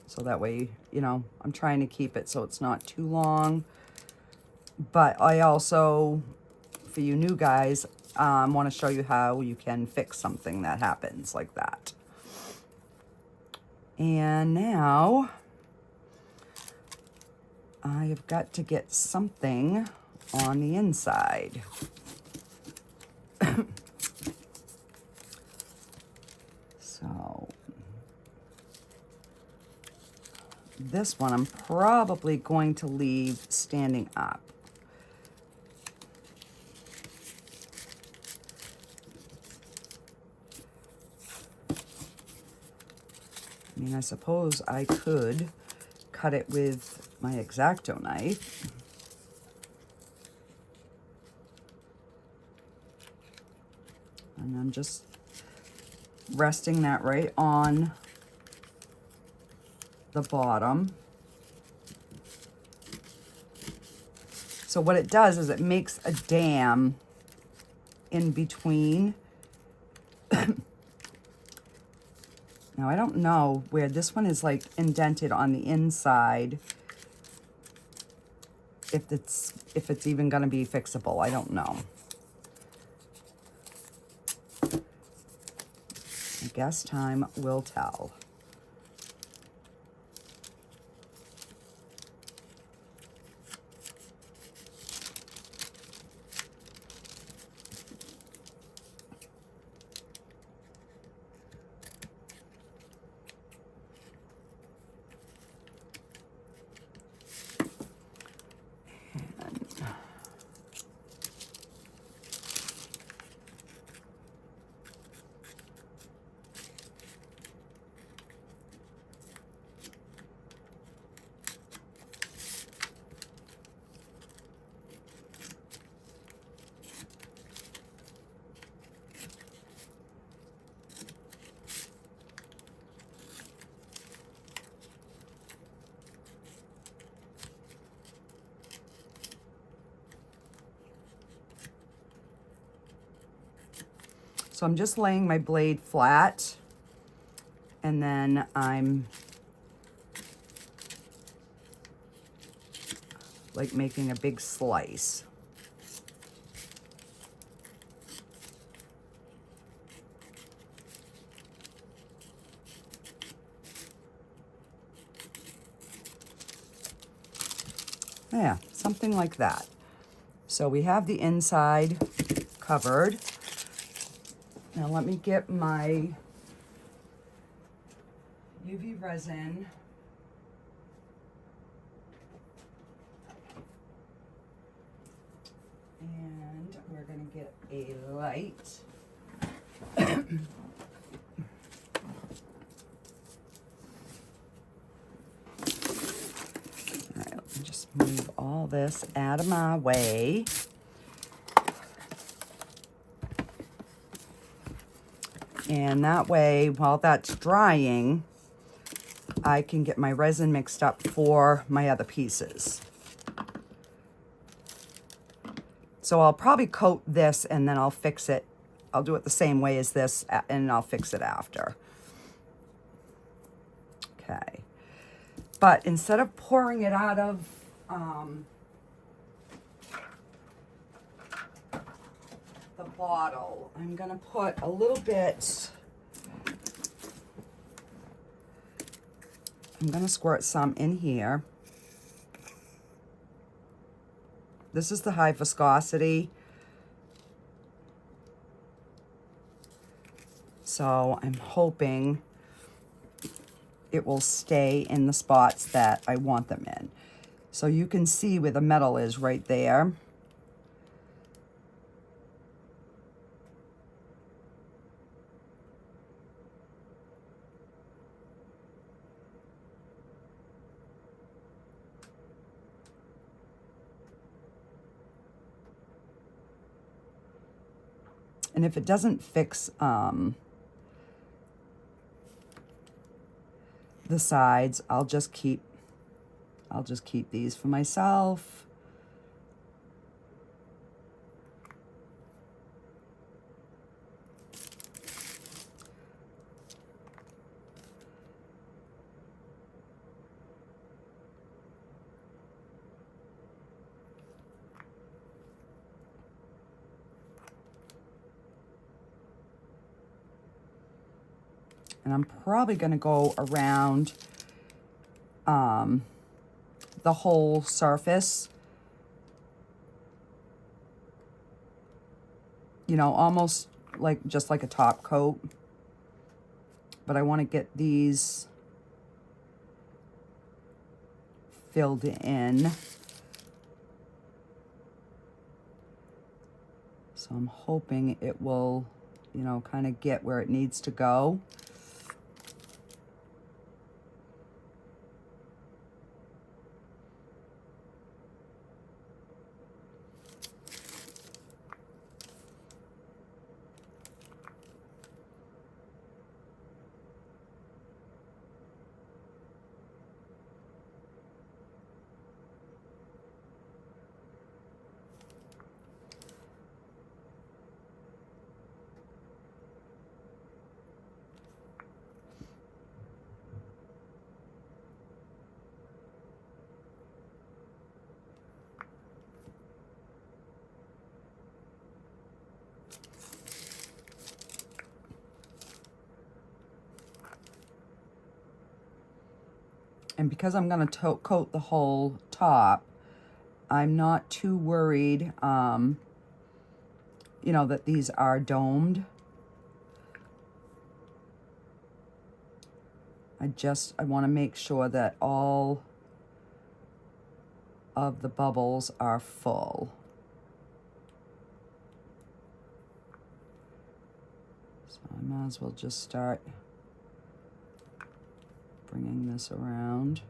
So that way, you know, I'm trying to keep it so it's not too long. But I also, for you new guys, want to show you how you can fix something that happens like that. And now I have got to get something on the inside. So this one I'm probably going to leave standing up. I mean, I suppose I could cut it with my X-Acto knife. And I'm just resting that right on the bottom. So what it does is it makes a dam in between. Now, I don't know where this one is like indented on the inside. If it's even going to be fixable, I don't know. I guess time will tell. So I'm just laying my blade flat, and then I'm like making a big slice. Yeah, something like that. So we have the inside covered. Now let me get my UV resin. And we're going to get a light. All right, let me just move all this out of my way. And that way, while that's drying, I can get my resin mixed up for my other pieces. So I'll probably coat this and then I'll fix it. I'll do it the same way as this and I'll fix it after. Okay. But instead of pouring it out of the bottle, I'm going to put a little bit, I'm going to squirt some in here. This is the high viscosity. So I'm hoping it will stay in the spots that I want them in. So you can see where the metal is right there. And if it doesn't fix the sides, I'll just keep these for myself. And I'm probably going to go around the whole surface. You know, almost like just like a top coat. But I want to get these filled in. So I'm hoping it will, you know, kind of get where it needs to go. And because I'm going to coat the whole top, I'm not too worried, you know, that these are domed. I want to make sure that all of the bubbles are full. So I might as well just start bringing this around.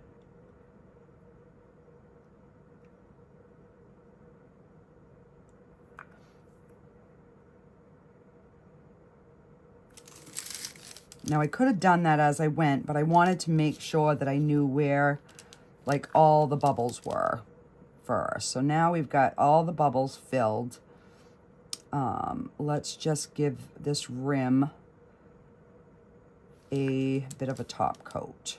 Now I could have done that as I went, but I wanted to make sure that I knew where like all the bubbles were first. So now we've got all the bubbles filled. let's just give this rim a bit of a top coat.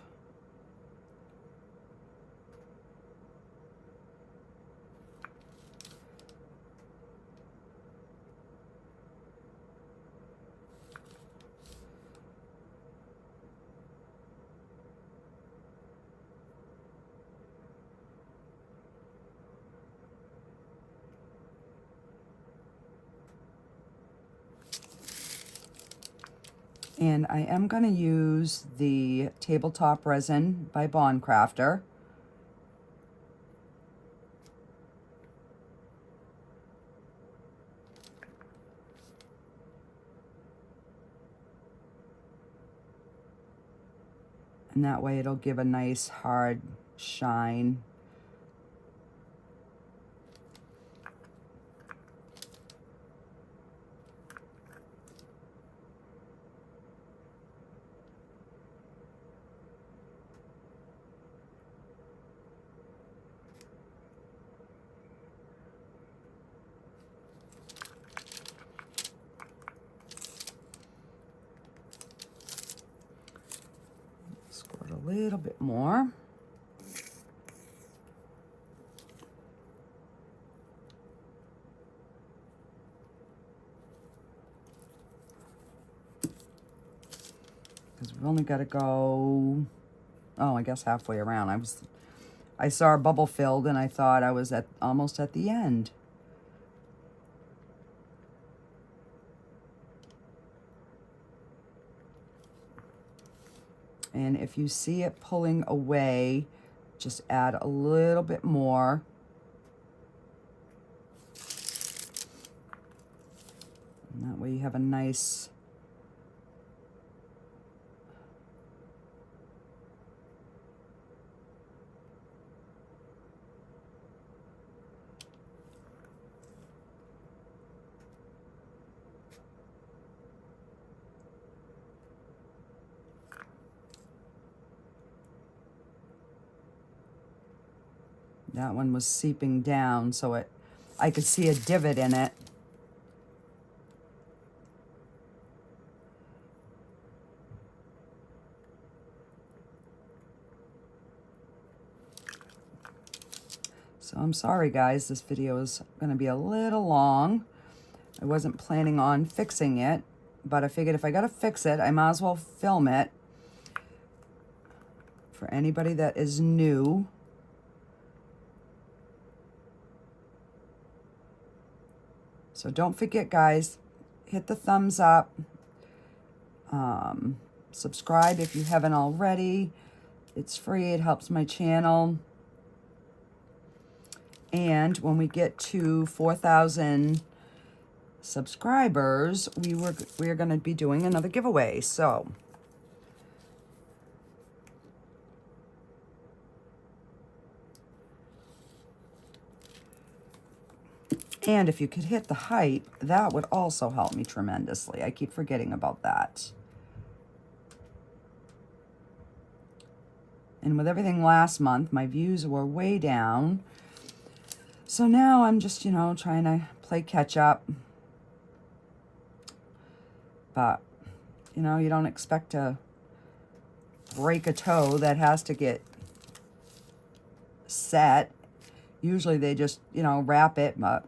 And I am going to use the tabletop resin by Craftor. And that way it'll give a nice hard shine. Squirt a little bit more. Because we've only got to go, oh, I guess halfway around. I saw a bubble filled and I thought I was almost at the end. And if you see it pulling away, just add a little bit more. And that way you have a nice that one was seeping down, so I could see a divot in it. So I'm sorry guys, this video is going to be a little long. I wasn't planning on fixing it, but I figured if I got to fix it, I might as well film it for anybody that is new. So don't forget, guys, hit the thumbs up. Subscribe if you haven't already. It's free. It helps my channel. And when we get to 4,000 subscribers, we are going to be doing another giveaway. So and if you could hit the hype, that would also help me tremendously. I keep forgetting about that. And with everything last month, my views were way down. So now I'm just, you know, trying to play catch up. But, you know, you don't expect to break a toe that has to get set. Usually they just, you know, wrap it, but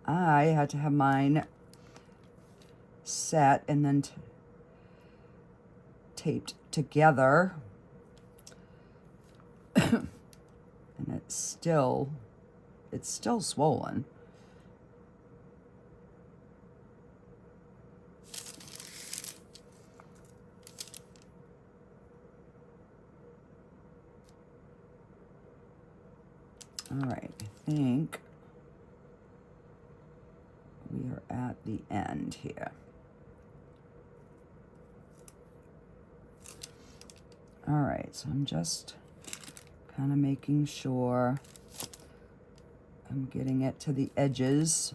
I had to have mine set and then taped together. And it's still swollen. All right, I think we are at the end here. All right, so I'm just kind of making sure I'm getting it to the edges.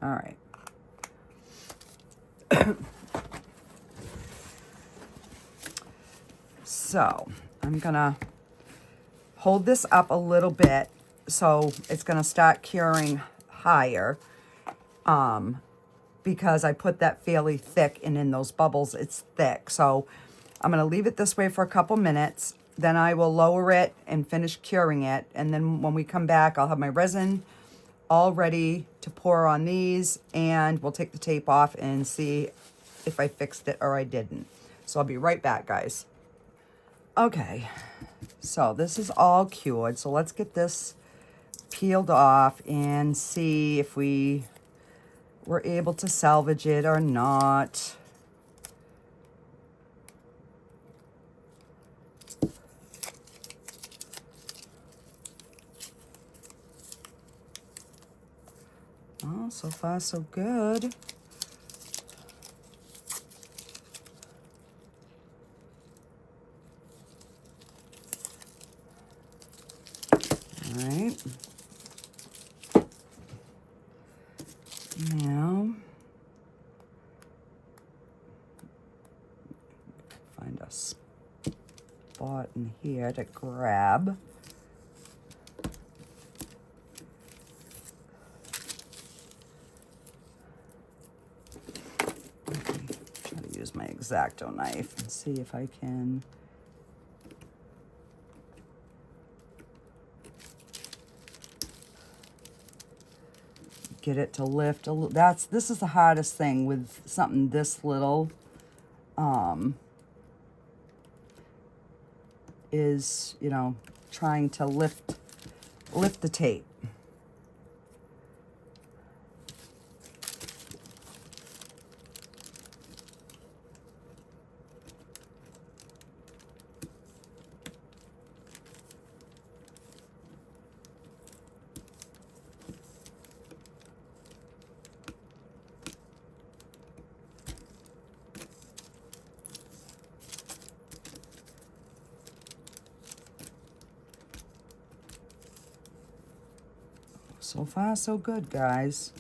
All right. So I'm gonna hold this up a little bit so it's gonna start curing higher, because I put that fairly thick, and in those bubbles it's thick. So I'm gonna leave it this way for a couple minutes, then I will lower it and finish curing it, and then when we come back I'll have my resin all ready to pour on these, and we'll take the tape off and see if I fixed it or I didn't. So I'll be right back, guys. Okay, so this is all cured, so let's get this peeled off and see if we were able to salvage it or not. Oh, so far so good. All right. Now, find a spot in here to grab. Okay, try to use my X-Acto knife and see if I can. Get it to lift a little. This is the hardest thing with something this little, is, you know, trying to lift the tape. So far, so good, guys.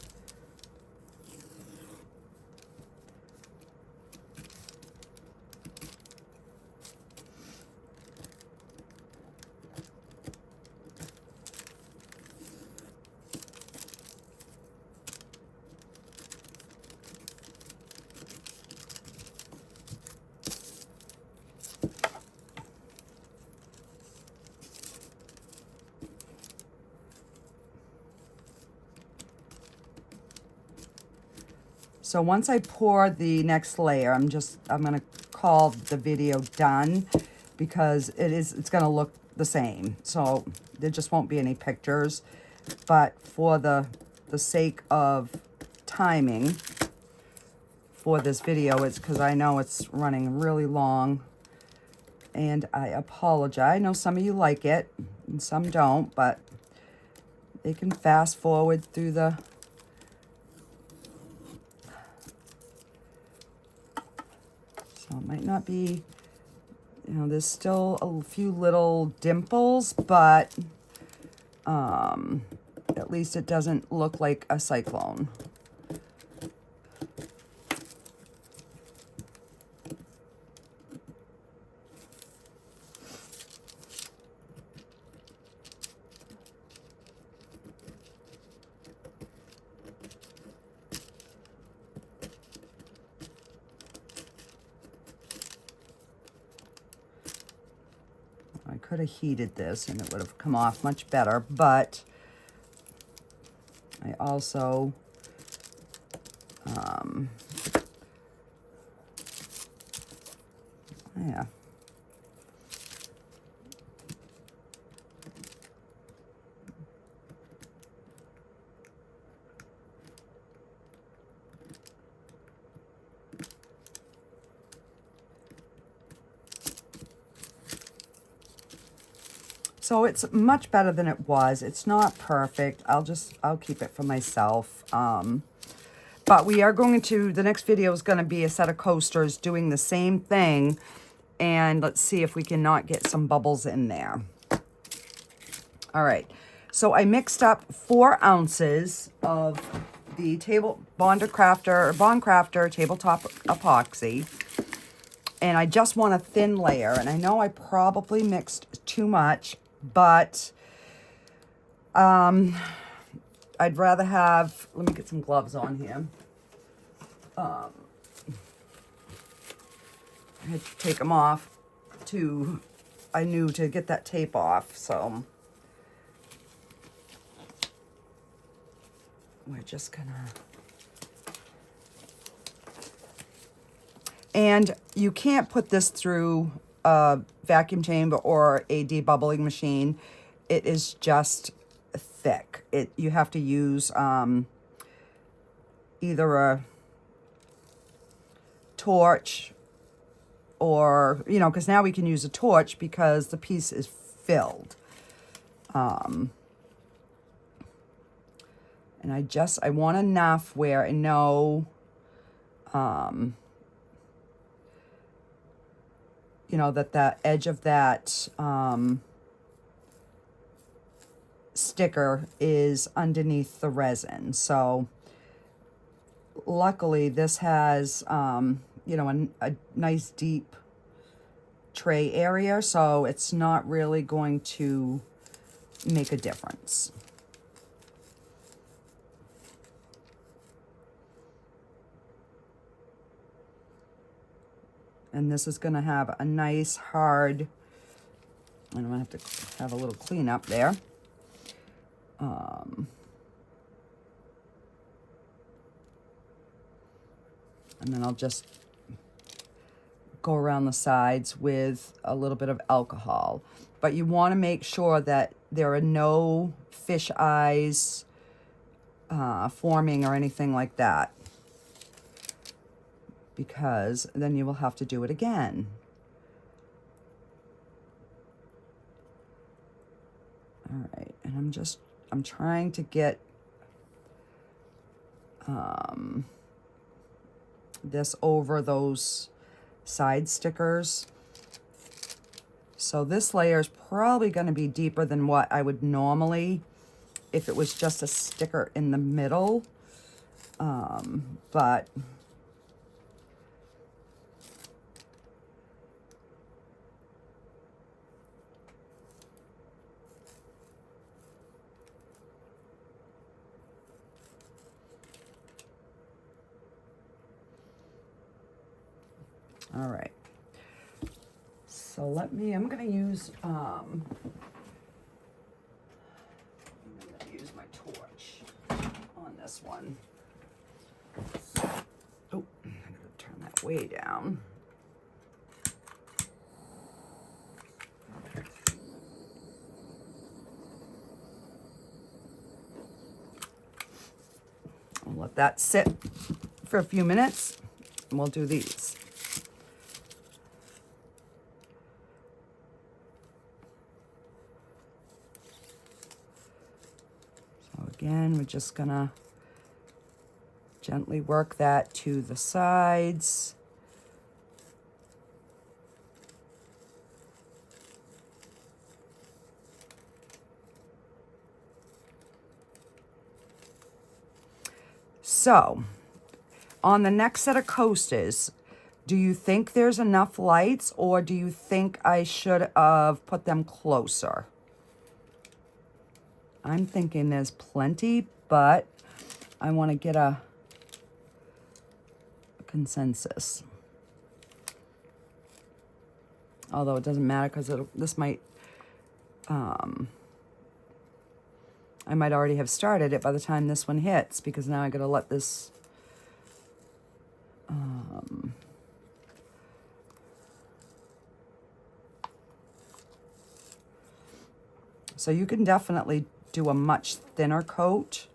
So once I pour the next layer, I'm gonna call the video done, because it's gonna look the same. So there just won't be any pictures, but for the sake of timing for this video, it's because I know it's running really long, and I apologize. I know some of you like it and some don't, but they can fast forward through the So it might not be, you know, there's still a few little dimples, but at least it doesn't look like a cyclone. I could have heated this and it would have come off much better, but I also yeah. So it's much better than it was. It's not perfect. I'll keep it for myself. But we are going to, the next video is going to be a set of coasters doing the same thing. And let's see if we can not get some bubbles in there. All right. So I mixed up 4 ounces of the Bond Crafter tabletop epoxy. And I just want a thin layer. And I know I probably mixed too much, but I'd rather have, let me get some gloves on here. I had to take them off I knew to get that tape off, so we're just gonna, and you can't put this through a vacuum chamber or a debubbling machine. It is just thick. You have to use either a torch or, you know, because now we can use a torch because the piece is filled. And I want enough where I know, you know, that the edge of that sticker is underneath the resin. So luckily this has, you know, a nice deep tray area, so it's not really going to make a difference. And this is going to have a nice hard, and I'm going to have to have a little cleanup there. And then I'll just go around the sides with a little bit of alcohol. But you want to make sure that there are no fish eyes forming or anything like that, because then you will have to do it again. All right, and I'm trying to get this over those side stickers. So this layer is probably going to be deeper than what I would normally if it was just a sticker in the middle. But all right, so I'm going to use my torch on this one. Oh, I'm going to turn that way down. I'll let that sit for a few minutes, and we'll do these. Again, we're just gonna gently work that to the sides. So, on the next set of coasters, do you think there's enough lights, or do you think I should have put them closer? I'm thinking there's plenty, but I want to get a consensus. Although it doesn't matter, because this might, I might already have started it by the time this one hits, because now I got to let this, so you can definitely do a much thinner coat,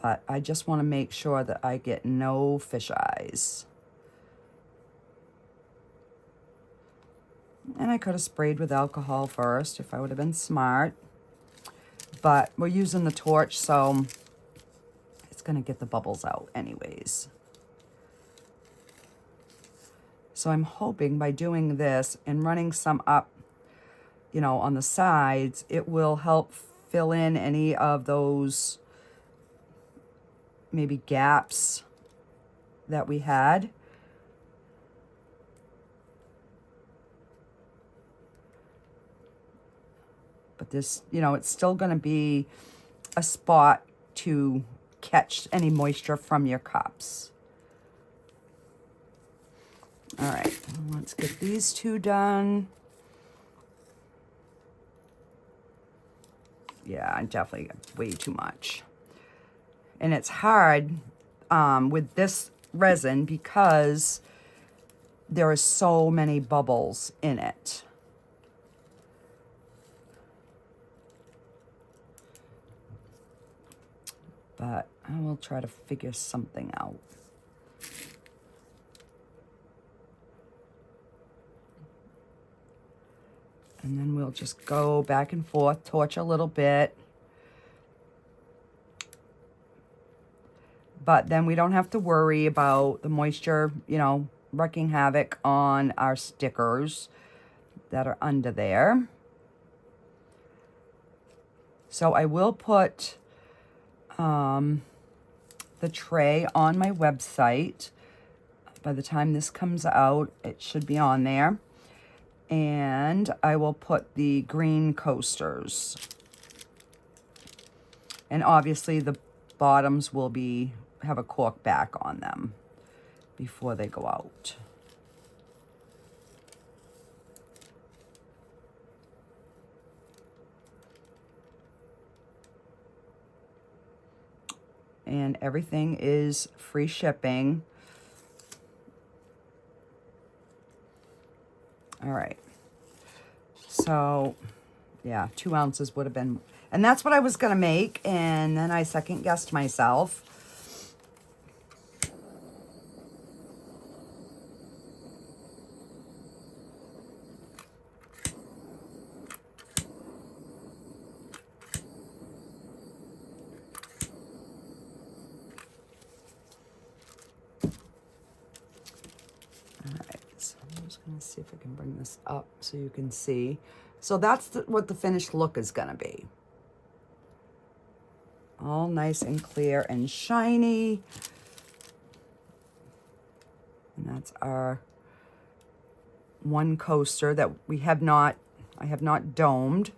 but I just want to make sure that I get no fish eyes. And I could have sprayed with alcohol first if I would have been smart, but we're using the torch, so it's going to get the bubbles out anyways. So I'm hoping by doing this and running some up, you know, on the sides, it will help fill in any of those maybe gaps that we had. But this, you know, it's still going to be a spot to catch any moisture from your cups. All right, let's get these two done. Yeah, I definitely got way too much. And it's hard with this resin because there are so many bubbles in it. But I will try to figure something out. And then we'll just go back and forth, torch a little bit. But then we don't have to worry about the moisture, you know, wreaking havoc on our stickers that are under there. So I will put the tray on my website. By the time this comes out, it should be on there. And I will put the green coasters. And obviously the bottoms will have a cork back on them before they go out. And everything is free shipping. All right. So, yeah, 2 ounces would have been, and that's what I was going to make. And then I second guessed myself. Let's see if I can bring this up so you can see. So that's what the finished look is going to be. All nice and clear and shiny. And that's our one coaster that I have not domed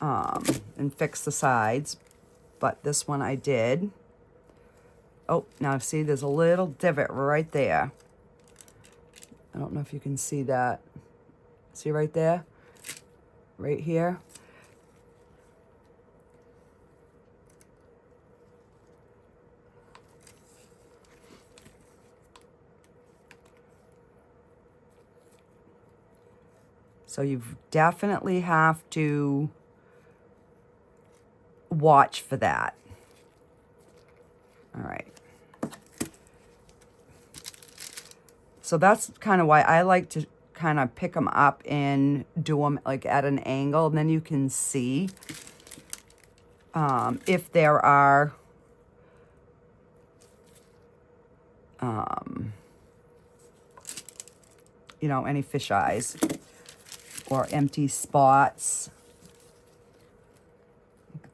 and fixed the sides, but this one I did. Oh, now see, there's a little divot right there. I don't know if you can see that. See right there? Right here? So you definitely have to watch for that. All right. So that's kind of why I like to kind of pick them up and do them like at an angle, and then you can see if there are you know, any fish eyes or empty spots.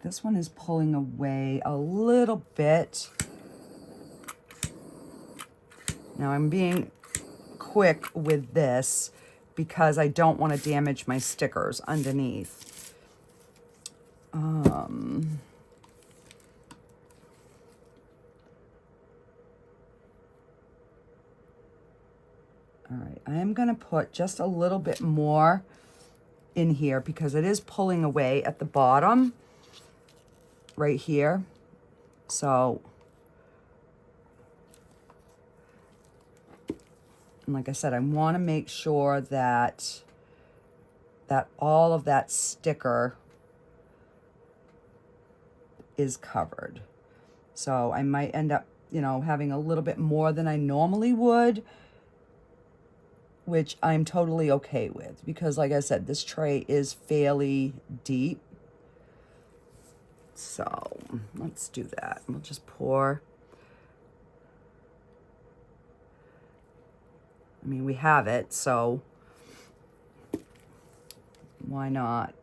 This one is pulling away a little bit. Now I'm being quick with this because I don't want to damage my stickers underneath. All right, I am going to put just a little bit more in here because it is pulling away at the bottom right here. So, and like I said, I want to make sure that all of that sticker is covered. So I might end up, you know, having a little bit more than I normally would, which I'm totally okay with because, like I said, this tray is fairly deep. So let's do that. We'll just pour. I mean, we have it, so why not?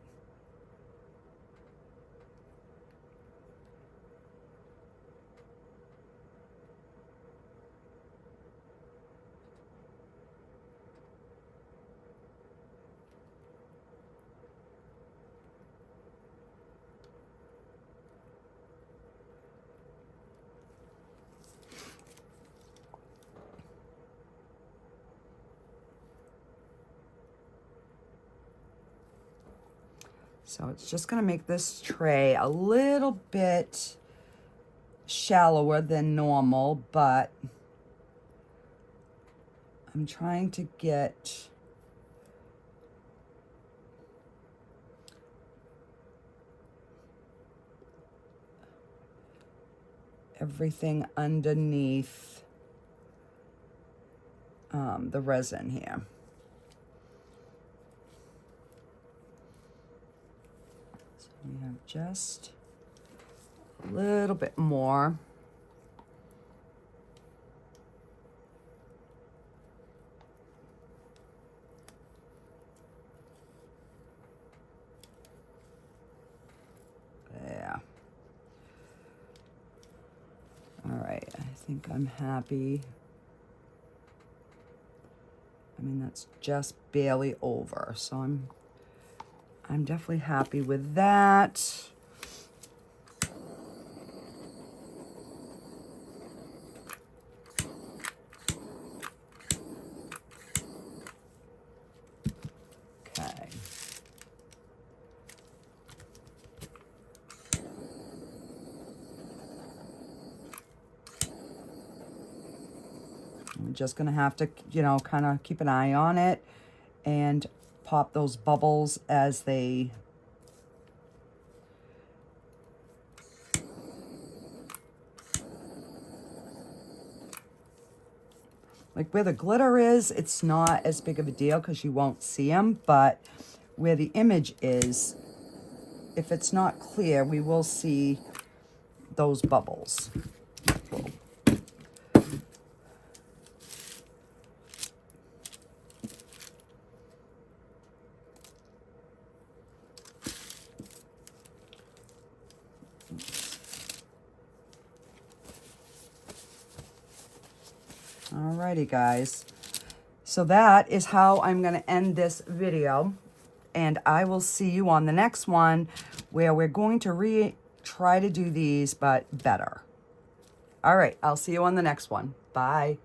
So it's just going to make this tray a little bit shallower than normal, but I'm trying to get everything underneath the resin here. So we have just a little bit more. Yeah. All right, I think I'm happy. I mean, that's just barely over, so I'm definitely happy with that. Okay. I'm just gonna have to, you know, kind of keep an eye on it and pop those bubbles as they like where the glitter is, it's not as big of a deal because you won't see them, but where the image is, if it's not clear, we will see those bubbles. Alrighty, guys. So that is how I'm going to end this video. And I will see you on the next one where we're going to try to do these, but better. All right, I'll see you on the next one. Bye.